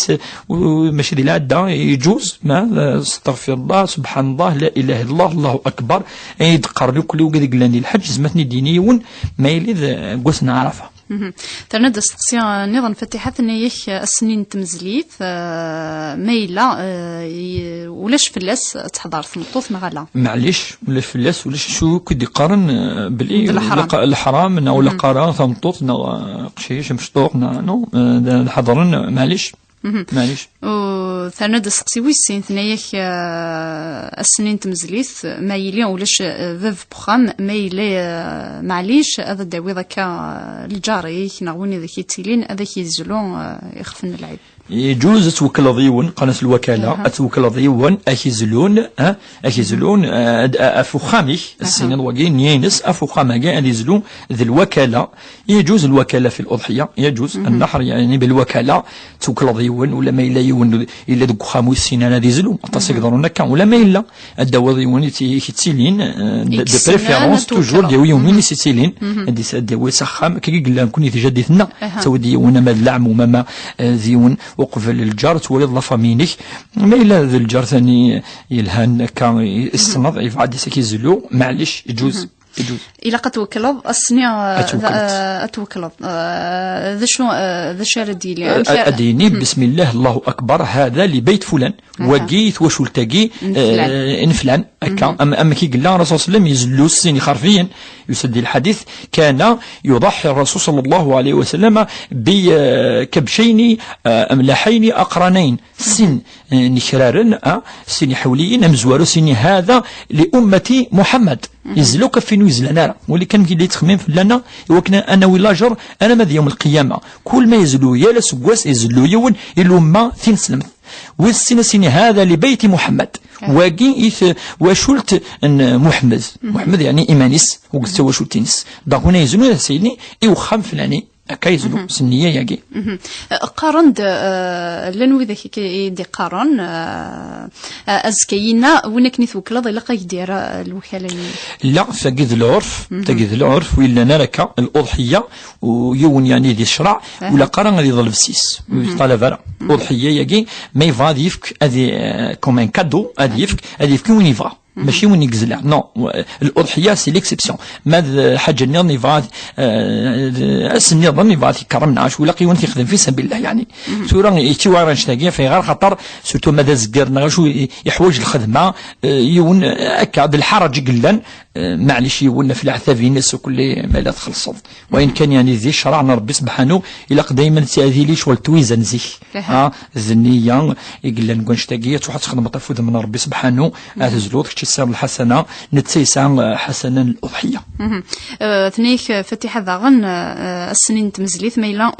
ماشي ديال العاده يجوز ما استغفر الله سبحان الله لا اله الا الله الله اكبر يذكر كل وقت لاني الحج زمتني دينيون ما يلي قوسنا عرفه ترند استقصيا نظام فتحات نيخ السنين تمزليت ميلا ولاش فلاس تحضر ثمطوط مغلا معليش ولا فلاس ولاش شو كدي قارن بلي الحرام ولا قرا ثمطوط قشيش مشطوق نو حضرن معليش وثرنا دسقسي ويسين ثناياك السنين تمزليث ما يلي ولاش ذف بخام ما يلي معليش هذا داوي ذاك الجاري نغوني ذاك يتيلين هذاك يزلون يخفن العيب يجوز توكل ضيون قناة الوكالة توكل ضيون أكيزلون أفو خامش السنين وجين ينس أفو خامجا يزلون ذي الوكالة يجوز الوكالة في الأضحية يجوز النحر يعني بالوكالة توكل ضيون ولا ما إلا يون إلا دك خاموس سنين يزلون تصيقدرون كان ولا ما إلا الدواء ضيون يتسيلين دو بريفيرونس توجور ديو يومين يتسيلين الدواء سخام كي قلنا كوني تجدثنا سوي ديونا ما اللعم وما ديون وقف للجار تولي ضلفة مينك ما إلا ذا الجار ثاني يلهان كان يستنض يفعد يزلو معلش يجوز إلا قد توكلض السنية أتوكلض ذا شنو ذا شاردي لي أديني بسم الله الله أكبر هذا لبيت فلان وقيت وشو التقي إن فلان أما كي قلنا الرسول صلى الله عليه وسلم يزلو السن حرفيا يسدي الحديث كان يضحي الرسول صلى الله عليه وسلم بكبشين أملحين أقرنين سن نشرارن سن حوليين مزوار سن هذا لأمة محمد يزلو كفين ويزلنا واللي كان اللي يتخمم في لنا وكنا انا ولاجر انا ماذا يوم القيامه كل ما يزلو يا لسقواس يزلو يون الامه ثين سلمت والسنسين هذا لبيت محمد واقي وشلت محمد يعني ايمانيس وقلت وشلتينس دونك هنا يزلو سيدني يوخم فلاني كيزلو سنية ياكي قارند لنوي ذاك يدي قارن أزكينا وينك نثوكلا إلا قيدير الوكالة لا فقد العرف وإلا نركا الأضحية ويون يعني دي الشرع ولا قارن غادي يظل فسيس طالع فرا أضحية ياكي ما يفاد يفك هذه كومان كادو هذه يفك وين يفا ماشي وين يقزلع نو الأضحية سي ليكسيبسيون ما حاجة نيفاد السن يظن يفاد يكرمنا عاش ولا قيون يخدم في سبيل الله يعني سورة يتي وارنش تاقيا في غير خطر سورتو ماذا زكرنا شو يحوج الخدمة يون أكاد الحرج قلان معليش يون في العثافين وكل ما لا تخلصض وإن كان يعني ذي شرعنا ربي سبحانه إلا دايما تأذي لي شوال تويزن زيك الزنية يقلان كونش تاقيا تروح تخدم طفوذ من ربي سبحانه أتزلوط السر الحسنة نتسيسان حسنا الأضحية. ثنيك فتيحة ذاغن السنين تمزليث ميلا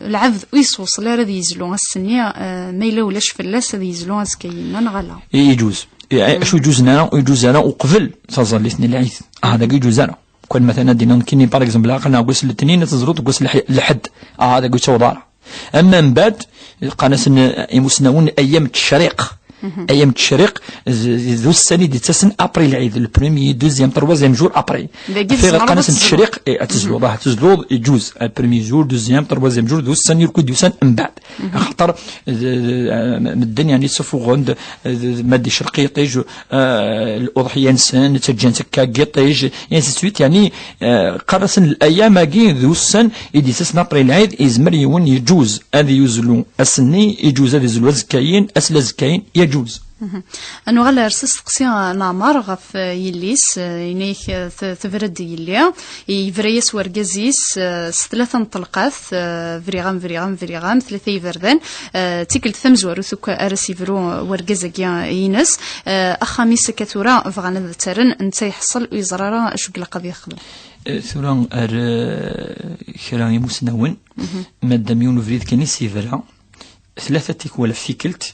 العبد ويصوص لا راه يزلون السنية ميلا ولاش فلاس هذا يزلون اسكاين نغلا. يجوز شو يجوز أنا وقبل تظل الاثنين العيد هذا يجوز أنا كون مثلا دينا كيني باغ اكزومبل قلنا قوس الاثنين تزرط قوس لحد هذا قوس وضارة أما من بعد قناس يمسنون أيام التشريق ايام التشريق ذو السنه دي تسن ابريل العيد البريمي دوزيام تروازيام جور ابريل في قناه التشريق تزلو راه تزلو يجوز البريمي جور دوزيام تروازيام جور ذو السنه يركد يسن من بعد خاطر الدنيا يعني صفو غند مادي شرقي طيج الاضحيه نسان تجان تكا طيج يعني سويت يعني قرص الايام كي ذو السن يدي تسن ابريل العيد يزمر يون يجوز هذه يزلو السني يجوز هذه زلو زكاين اسلا زكاين يجوز أنو غالا رسس تقسي نعمر غف يليس ينيك تفرد يليا يفريس ورقزيس ثلاثة نطلقات فريغام ثلاثة يفردان تيكل ثمزور ثوك أرسي فرو ورقزاكيا ينس أخاميس كاتورا فغانا ترن انتا يحصل ويزرارا شو قلا قضي يخدم ثوران خيراني مسنون مادام يونو فريد كاني سيفرا ثلاثة تيك ولا فيكلت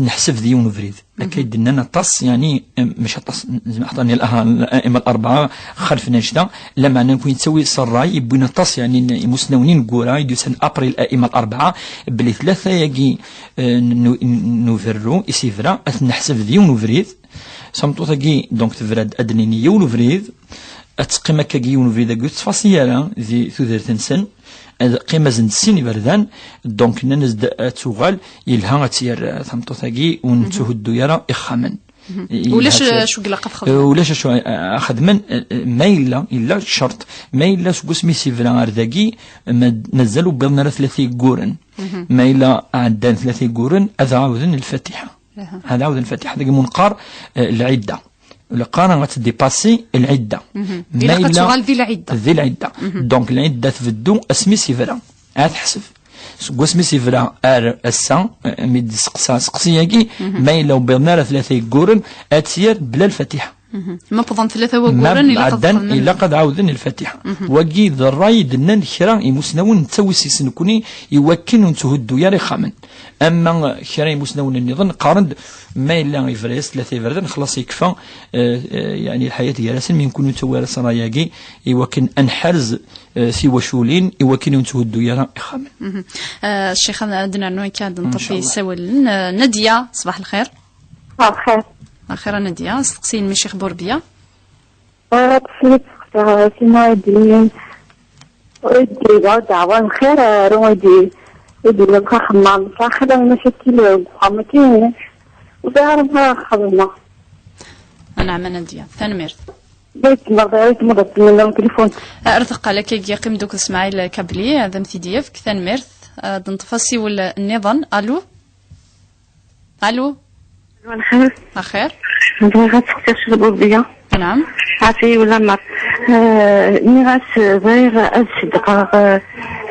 نحسب ديون فريد أكيد إننا طص يعني مش طص أعطاني الأئمة الأربعة خلف نجدة لما نكون نسوي صراي يبون طص يعني مسنونين قورا يدوسن أبريل الأئمة الأربعة بلي ثلاثة يجي نوفرو يسيفرا نحسب ديون فريد سمطو تجي دونك تفرد أدنيني يون فريد أتقيمة كجي يون فريد قلت فصيالة ذي ثلاثين سن قيمة زند سيني بردان دونك ننزد تغال يلها تير ثمطوثاقي ونتهدو يرى إخامن ولاش شو قلقة خدمن ولاش شو خدمن ما إلا شرط ما إلا شو قسمي سيفران أرداقي نزلوا بلنا ثلاثي قورن ما إلا عندان ثلاثي قورن هذا عاوذن الفاتحة هذا عاوذن الفاتحة هذا منقار العدة القارن غتديباسي العدة ما إلا ذي العدة دونك العدة تفدو اسمي سيفرا عاد حسب اسمي سيفرا السان ميد سقسياكي ما إلا وبيضنا ثلاثة قورن أتسير بلا الفاتحة ما بضن ثلاثة وقورن إلا قد عاوذن الفاتحة وقي ذراي دنان خيرا يمسنون نتسوي سيسنكوني يوكن تهدو ياري خامن أما خيرا يمسنون النظام قارن ما إلا يفريس ثلاثة فردان خلاص يكفى يعني الحياة يراسل من يكونوا توارى سراياكي يوكن أنحرز سوى شولين يوكن تهدو ياري خامن الشيخ عندنا نوع كاد نطفي سوال نادية صباح الخير صباح الخير أخيرا نادية استقسين من الشيخ بوربيا تسليت سيما يدي دعوة الخير رويدي لك خمام فاخذ مشاكل وقامتين وبعرفها خدمة نعم نادية ثاني ميرث بيت مرضى من التليفون ارتقى لك يقيم دوك اسماعيل كابلي هذا مثيديف ثاني ميرث دنطفاسي ولا النظام الو خير أخير غاس تكتشف بوردية نعم عافية ولا مات نغاس غير الصدقة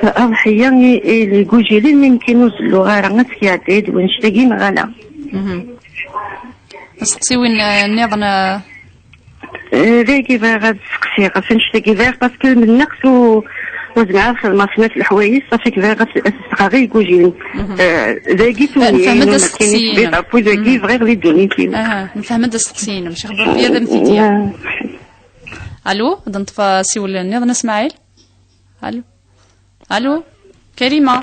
أضحية اللي جوجيلي ممكن نزلو غير غاسكي عديد ونشتاقين غالا نسقسي وين نظن ذاكي غاد تسقسي غاس نشتاقي ذاك باسكو من نقص وزعما في المصنات الحوايج صافي كذا غتستقى كوجيني ذاكي توني نفهم هذا السقسيين ذاكي غير لي دوني نفهم هذا السقسيين ماشي خبر بيا هذا مثيديا الو دنطفا سي ولا نظن اسماعيل الو الو كريمه.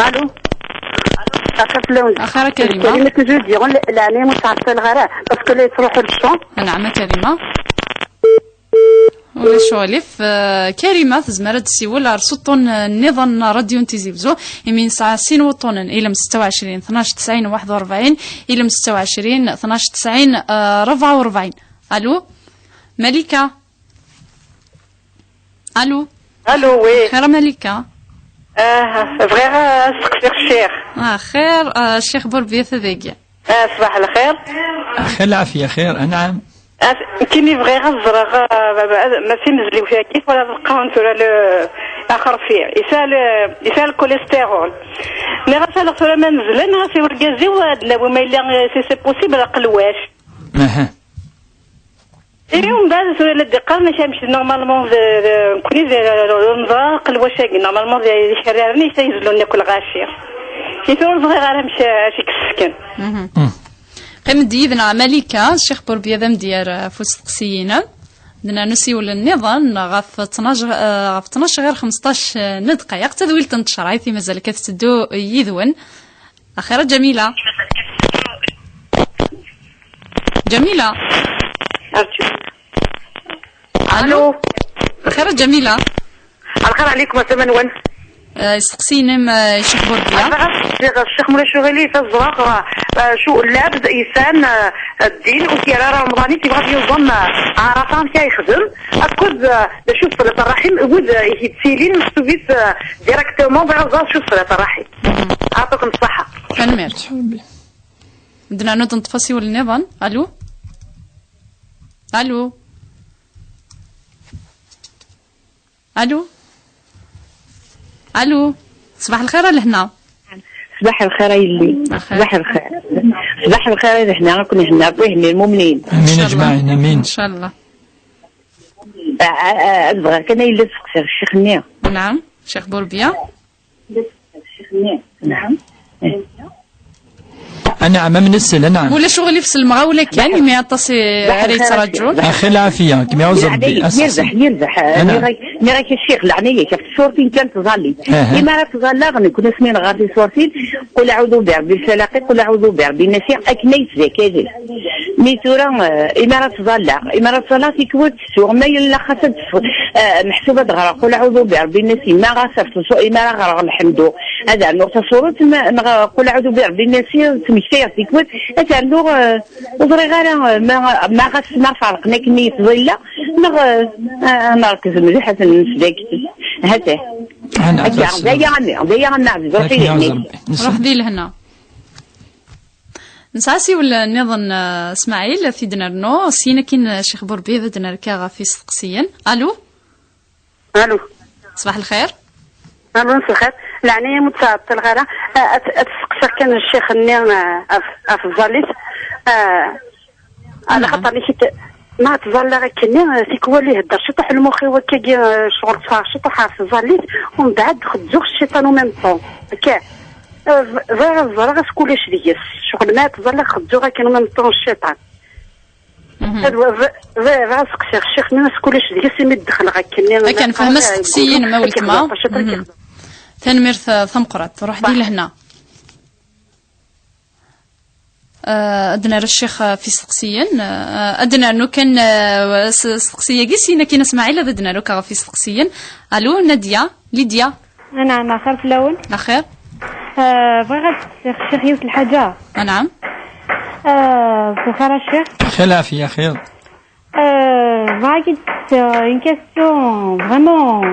الو اخيرا كريمه. كلمة جوج يقول العني متعطل الغراء باسكو لا تروحوا للشون. نعم كريمه. ولا شوالف كريمه تزمر تسيول على سطون النظام راديو تيزيفزو يمين ساعه سين وطون الى 26 12 90 41 الى 26 12 90 44. الو ملكه. الو وي خير ملكه. بغيت نسقسي الشيخ. خير الشيخ بوربيه ثذاقيا. صباح الخير. خير العافيه خير. نعم كيني بغي غزرغ ماشي نزليو فيها كيف ولا القانت ولا الاخر فيه يسال الكوليسترول مي غسال صورة ما نزلن غاسي وركازي ولا وما الا سي بوسيبل قلواش اليوم بعد سوري الدقه ماشي نمشي نورمالمون كوني نزرا قلواشاكي نورمالمون يشررني سينزلوا ناكل غاشيه كيفاش صغير غير مشي كسكن قيم ديدنا ملكه الشيخ بوربيه ذا مدير فوس تقسينا بدنا نسيو للنظام غاف 12 غير 15 دقائق تذويل تنتشر في مازال كتسدو يذون. اخيرا جميله. الو اخيرا جميله. الخير عليكم ثمنون يسقسينا الشيخ بوربيه. الشيخ مولاي شغلي في الزراق شو لابد انسان الدين وكيرا رمضاني تيبغى ينظم عرفان كيخدم اكد شوف صلاه الرحم ود يتسيلين مكتوبيت ديريكتومون بغا شوف صلاه الرحم. اعطيكم الصحه. كنمير بدنا نوض نطفسي والنظام. الو صباح الخير لهنا. صباح الخير يلي. صباح الخير لهنا كنا هنا بوهني المؤمنين. امين اجمعين امين ان شاء الله. ابغى كان يلي تسقسي الشيخ نيا. نعم شيخ بوربيه. نعم أنا أمام نسل. نعم ولا شغلي في السلمغة ولا كان ما يعطسي عريت رجل أخي العافية كما يعوز ربي يربح مي راك الشيخ لعنية شفت صورتين كانت تظلي إما راك تظلى غنكون اسمين غادي صورتين قل أعوذ بربي الفلق قل أعوذ بربي الناس أكنيت ذاك هذا مي تورا إما راك تظلى تيكوت سوغ ما يلا خاصة محسوبة دغرا قل أعوذ بربي الناس ما غاصفت إما راك غرغ الحمدو هذا نقطة صورة قل أعوذ بربي الناس تمشي تيكوت هذا اللغة وضري غير ما غاس ما فرقنا كني تظلى نركز مليح حتى نسداك هذا ضيع النعز روح ذي لهنا نساسي ولا نظن اسماعيل في دنرنو سينا كين الشيخ بوربيه بدنا ركاغا في سقسيا. الو صباح الخير. صباح الخير لعني متعطل غير اتسقسر كان الشيخ النير في الزاليت على خاطر ما تظل غير كني تيكوا ليه الدار شطح المخي وكاكي شغل شطح في الزاليت ومن بعد خدوك الشيطان وميم طون هكا غير كلش ديس شغل ما تظل خدوك كانوا ميم طون الشيطان هذا سقسي الشيخ الناس كلش ديس يمدخل غير كني كان فهم سقسيين ما ولت ما تنمير ثمقرات روح دي لهنا. أدنى الشيخ في سقسيا أدنى أنه كان سقسية قسينا كي اسماعيل أدنى أنه كان في سقسيا. ألو نادية ليديا. نعم أخير في الأول. أخير بغيت الشيخ يوسف الحاجة. نعم بخير الشيخ. خير العافية خير. بغيت une question vraiment.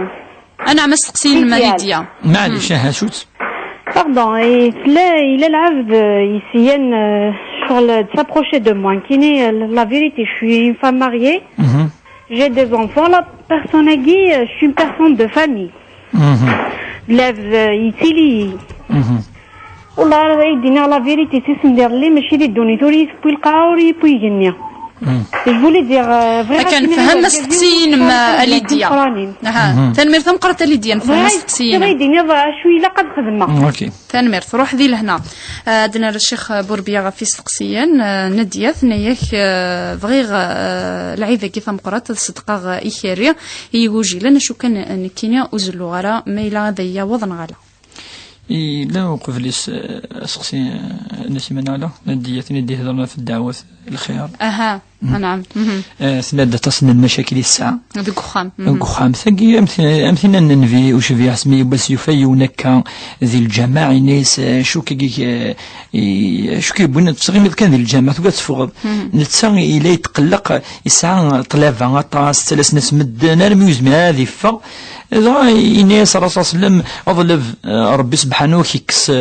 أنا عم سقسين ليديا. معليش هاشوت. Pardon, il est l'ave ici, de s'approcher de moi. La vérité, je suis une femme mariée, j'ai des enfants. La personne a dit, je suis une personne de famille. L'ave ici, والله يدينا la vérité c'est سندير لي ماشي اللي دوني توري بوي القاوري بوي جنيا Je voulais dire vraiment كان فهم سقسين ما ليديا تنمير ثم قرات ليديا فهم سقسين تريدني شوي لا قد خدمه اوكي تنمير تروح ذي لهنا عندنا الشيخ بوربيا في سقسيان نديا ثنياك بغيغ العيذه كيف قرات صدقه ايخيريا هي وجي لنا شو كان كينيا وزلو غرا ميلا ذيا وضن غلا لا وقف لي سقسي نسيمنا لا ندي هضرنا في الدعوة الخير نعم ثنا تصن المشاكل الساعة ذوك خام خام ثقي أمثلنا ننفي وش في اسمي بس يفيونك ذي الجماعة ناس شو كي شو كيبون تصغيم كان ذي الجماعة تقعد تفوق نتساغي إلي يتقلق يسعى طلافة غطاس ثلاث ناس مدنا رميوز من هذه فا إذا إناس الرسول صلى الله عليه وسلم أظلف ربي سبحانه كيكس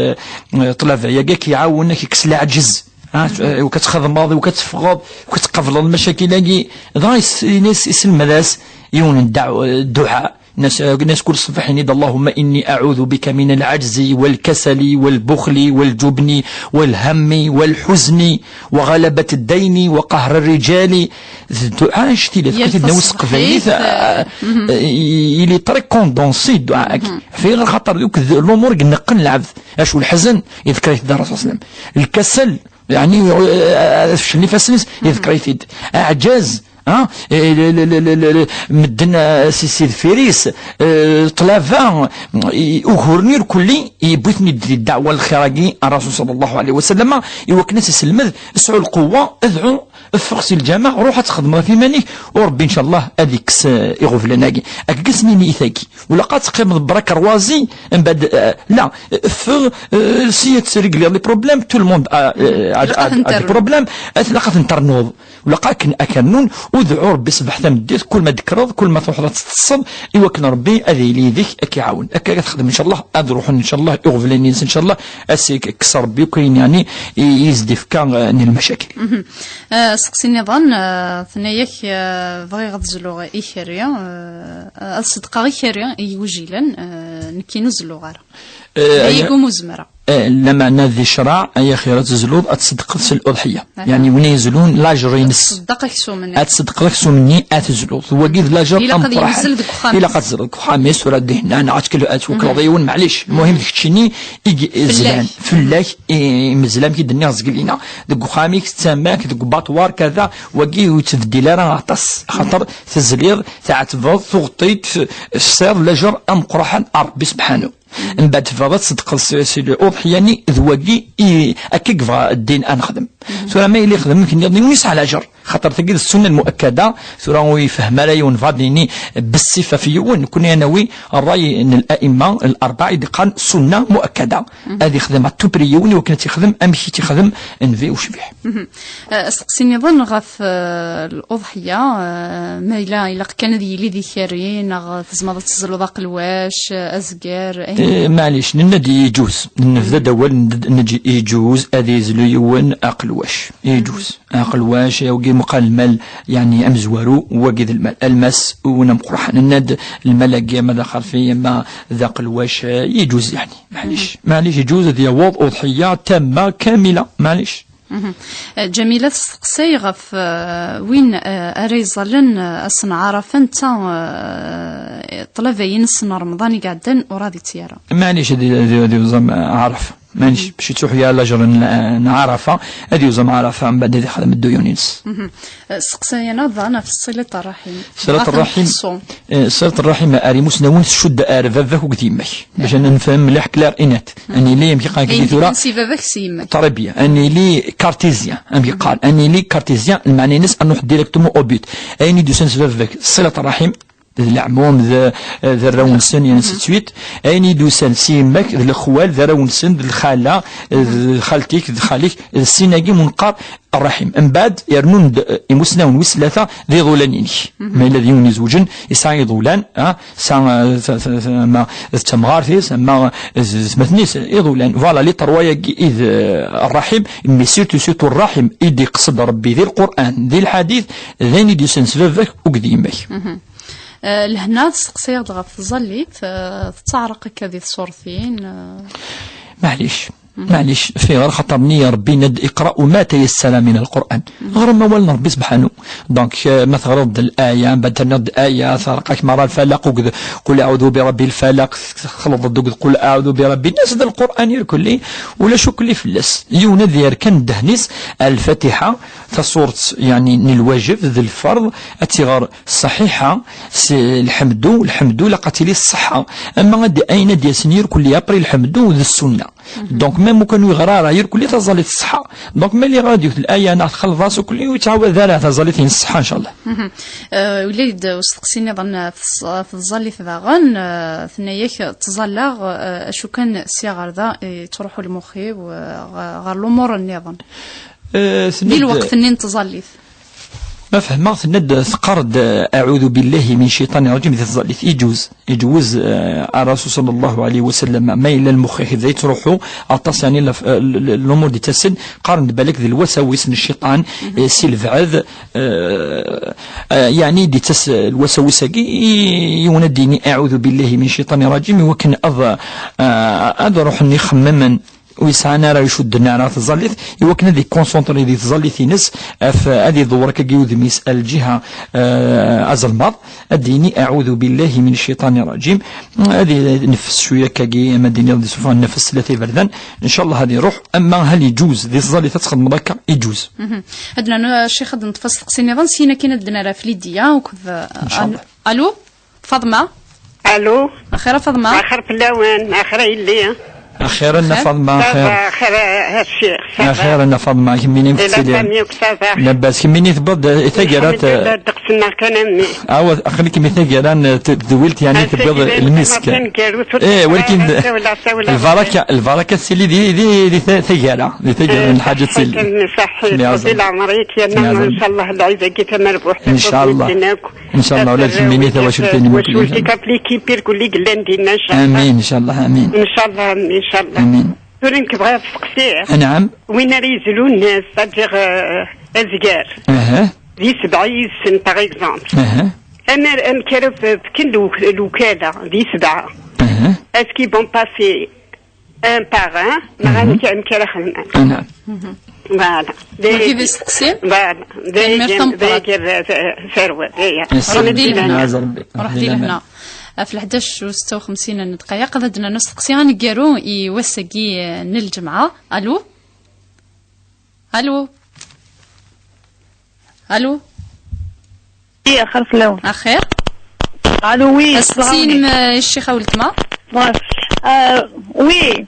طلافة ياك يعاونك كيكس العجز وكتخدم ماضي وكتفغض وكتقفل المشاكل هاكي ناس يسلم ناس يون الدعاء ناس كل صباح ينادي اللهم إني أعوذ بك من العجز والكسل والبخل والجبن والهم والحزن وغلبة الدين وقهر الرجال الدعاء شتي لفكرة النوس قفايث يلي طريق كوندونسي الدعاء في غير خاطر ذوك الأمور نقن العبد أشو الحزن يذكر الرسول صلى الله عليه وسلم الكسل يعني فشلني فاسنس يذكر يفيد اعجاز مدنا سيد فيريس طلافا وغورنير كلي يبغيتني الدعوه الخيراقي الرسول صلى الله عليه وسلم يوكناس يسلم اسعوا القوه ادعوا فقسي الجامع روح تخدم في مانيك وربي ان شاء الله هذيك يغفلناكي اكسني نيثاكي ولا قات تقيم برك روازي من بعد لا في سيت ريغلي لي بروبليم تو الموند ا بروبليم لقات نترنوض ولقاك اكنون ودعوا ربي صباح تمديت كل ما ذكرض كل ما تروح تتصل يوكن ربي هذه لي ذيك كيعاون هكا تخدم ان شاء الله نروح ان شاء الله يغفلني ان شاء الله اسيك كسر ربي وكاين يعني يزدي فكا المشاكل سقسي النظام ثناياك بغي غتزلو إيخيريا الصدقة إيخيريا يوجيلا نكينو زلو غارة يقو مزمرة لما ذي الشرع أي خيرات زلود أتصدق في الأضحية يعني وين يزلون لاجر ينس أتصدق لك سومني أتزلود وجد لاجر أم فرح إلا قد زلد خامس ولا دهنا أنا عتكلو أتوكل ضيون معليش المهم تكشني يجي زلان فلاك مزلام كي الدنيا زقلينا دق خاميك تسماك دق باطوار كذا وجي وتفدي لنا عطس خاطر تزلير تعتفض تغطيت السير لاجر أم قرحان ربي سبحانه من بعد فضات صدق الأضحية ذواقي أكيك الدين أنخدم ثم ما يلي يخدم يمكن يضني ويسعى الأجر خاطر تجد السنة المؤكدة ثم يفهم راي ونفاضيني بالصفة في يوم كنا ينوي الرأي أن الأئمة الأربعة قال سنة مؤكدة هذه خدمة تبريوني وكانت يخدم أمشي تخدم انفي وشبيح سقسيني ظن غف الأضحية ما إلا كان ذي لي خيرين تزمضت تزلو ذاق الواش أزقار معليش نندي يجوز نفذا دول يجوز هذه يزلو يون أقل واش يجوز أقل واش وقي مقال المال يعني أمزوارو وقيد المال المس ونمقرح الند المال ما دخل فيه ما ذاق الواش يجوز يعني معليش يجوز هذه وضع أضحية تامة كاملة معليش جميلة تسقسي غف وين أريزلن أصنع عرفن طلبين السنة رمضان قاعدين وراضي تيارا معليش هذه عرف مانيش باش تروح يا لاجر نعرفها هذه وزم عرفها من بعد هذه خدم الديونينس سقسي انا ضعنا في صلة الرحم صلة الرحم اريموس نون شد ارفافك وقديمك باش انا نفهم مليح كلار انات اني لي يمكن قال كي ثورا طربيه اني لي كارتيزيان امي قال اني لي كارتيزيان المعني ناس انه ديريكتومون او بيت اني دو سنس فافك صلة الرحم العموم ذا الرونسن يعني سيتويت ايني دوسان سيمك الخوال ذا رونسن الخاله خالتيك خاليك السيناقي منقار الرحم من بعد يرنون يمسناون وسلاثه ذي ظولانين ما الذين يزوجن يسعى ظولان سا ما تمغار فيه ما مثنيس يظولان فوالا لي طروايا اذ الرحم مي سيرتو الرحم يدي قصد ربي ذي القران ذي الحديث ذاني دي سنسفافك وقديمك لهنا تسقسيغ غف ظليت تتعرق كذي صورتين معليش معليش فيه غير خاطرني ربي ند اقرأوا ما تيسر من القرآن غير ما والنا ربي سبحانه دونك ما تغرض الآية بعد تنض آية ثرقك مرة الفلق قل أعوذ برب الفلق خلط ضد قل أعوذ برب الناس هذا القرآن يركل ولا شك لي فلس يونا ذير كان دهنيس الفاتحة تصورة يعني الواجب ذي الفرض التغار الصحيحة الحمد لقتلي الصحة أما غادي أين دي سنير كل يابري الحمد ذي السنة دونك ميم كانوا يغرا راير كل تظلت الصحة دونك ملي غادي الآية أنا خلف راسو كل يتعاود ذا تظلت الصحة إن شاء الله. وليد وستقسيني ظن في الظل في ذاغن ثناياك تظلغ شو كان صياغر ذا تروحوا لمخي وغير الأمور النظام دي الوقت اني تظليث ما فهمت ند ثقرد أعوذ بالله من الشيطان الرجيم تظليث يجوز الرسول صلى الله عليه وسلم ما إلى المخ إذا تروحوا أطاس يعني الأمور دي تسد قارن بالك ذي الوساوس من الشيطان سيلفعذ يعني دي تس الوساوس يونديني أعوذ بالله من الشيطان الرجيم وكن أروح إني خمما ويسعنا راه يشدنا راه تظليث يوكنا ذي كونسونطري ذي تظليث نس هذه دورك كيوذ ميس الجهه ازلماض اديني اعوذ بالله من الشيطان الرجيم هذه نفس شويه كاكي اما ديني غادي سوف نفس ثلاثه بردان ان شاء الله هذه روح اما هل يجوز ذي تظليث تخدم هكا يجوز عندنا الشيخ غادي نتفصل قصيني ظن سينا كاين عندنا راه في ليديا وكذا الو فاطمه الو اخيرا فاطمه اخر بلاوان اخر اللي أخيرا فاطمة الشيخ أخيرا فاطمة كميني مكتسلين لاباس كميني ثبض ثقيرات دقسنا كنمني أخليك مثقيران ذويلت يعني تبض المسك إيه ولكن البركة السيلي دي ثقيرة من الحاجة السيلي صحيح طويل عمرك يا نعم إن شاء الله العزة كيف مربوح إن شاء الله إن شاء الله ولا كميني ثواشلتني وشوشي كابليكي بيركو اللي قلندينا إن شاء الله آمين إن شاء الله آمين إن شاء الله إن شاء الله آمين تورين كبغا تسقسيه نعم وين ريزلو الناس صديق أزقار دي 7 سن باغ اكزومبل أنا كارف كل الوكالة دي 7 اسكي بون باسي ان باغ ان ما غنكا خدمة نعم فوالا كيف يسقسي فوالا داير ثروة روح دي لهنا في 11:56 دقائق غادنا نسقسي غنكارو يوسقي الجمعة الو ايه اخر فلو اخير الو وي اسقسين الشيخة ولتما وي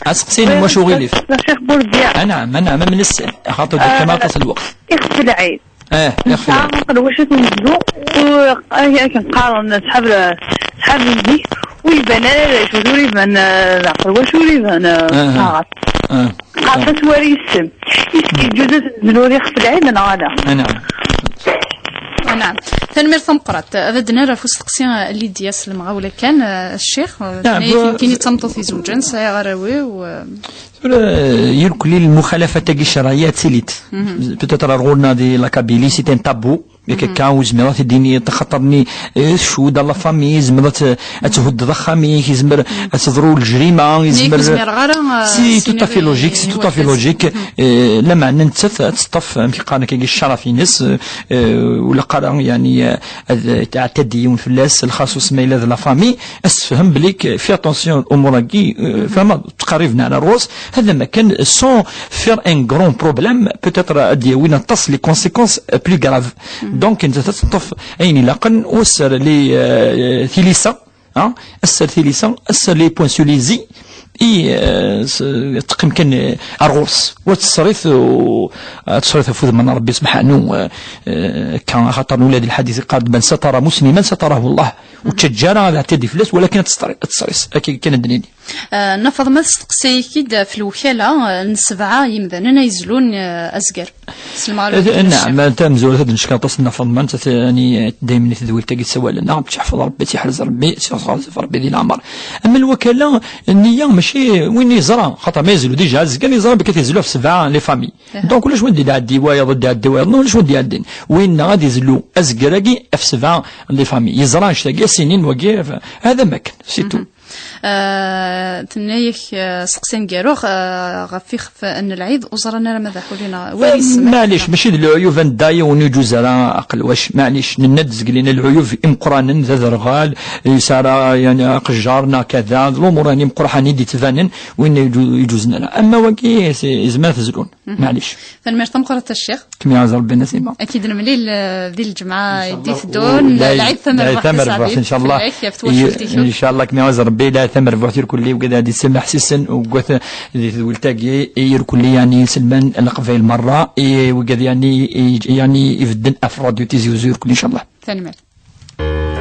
اسقسين واش غيلف الشيخ بورديا نعم من السن خاطر كما تصل الوقت يخفي العيد يخفي العيد واش تنزلو كنقارن صحاب يدي ويبان شوري بان العقل وشوري بان عرفت وري السم يجوز تنزلو يخفي العيد انا نعم تنمير ثمقرات بدنا راه فستقسي اللي دياس المغاولة كان الشيخ يمكن يتمطو في زوجين سيغراوي و يركل المخالفة تاع الشرعية تسيليت بتاتر غورنا دي لا كابيلي سي ان تابو كاو زمرات الدينية تخطرني شو دا لا فامي زمرات تهد ضخامي يزمر تضرو الجريمة يزمر سي توتافي لوجيك سي توتافي لوجيك لا معنى انت تصطف كيقال كاين الشرف ناس ولا قرا يعني تاع التدين في الناس الخاص ما الى لا فامي اسفهم بليك في اتونسيون الامور كي فما تقريبنا على الروس هذا ما كان سون فير ان غران بروبليم بوتيتر ديوين تصل لي كونسيكونس بلو غراف دونك انت تطف عيني لقن وسر لي ثيليسا السر ثيليسا السر لي بوين سوليزي تقيم كان الروس وتصريف فوز من ربي سبحانه كان خاطر ولاد الحديث قال من ستر مسلما ستره الله وتشجر على اعتدي فلاس ولكن تصريس كان الدنيا نفض ما تستقسي كيد في الوكاله السبعه يمدنا يزلون ازقر نعم تمزول هذا نشكا تصنع فضمان يعني دائما تدوي تاقي سوال نعم تحفظ ربي تحرز ربي تحفظ ربي ذي العمر اما الوكاله النيه ماشي وين يزرع خاطر ما يزلوا ديجا زكان يزرع بك تيزلوا في 7 لي فامي دونك واش ودي داع الدوايه ضد الدوايه واش ودي الدين وين غادي يزلوا ازكراكي في 7 لي فامي يزرع شتاقي سنين وكي هذا ما كان سي تو تنايك سقسين كاروغ غفيخ ان العيد وزرنا ماذا حولنا معليش ماشي العيوب نداي ونجوز على اقل واش معليش ندزق لنا العيوب امقرانا ذا ذرغال يسارا يعني قجارنا كذا الامور راني مقرحاني دي تفانن وين يجوزنا اما واكي زعما تزلون معليش فنمر تمقرة الشيخ كم يعز ربي نسيمه اكيد المليل ذي الجمعه يدي الدون العيد ثمر ان شاء الله ان شاء الله كم يعز ربي لا ثمر بوحتي كل وقد هذه سمح سسن وقث ذي ولتاقي يركل يعني سلمان القفايل مره وقد يعني يفدن افراد يتيزي وزير كل ان شاء الله ثاني مال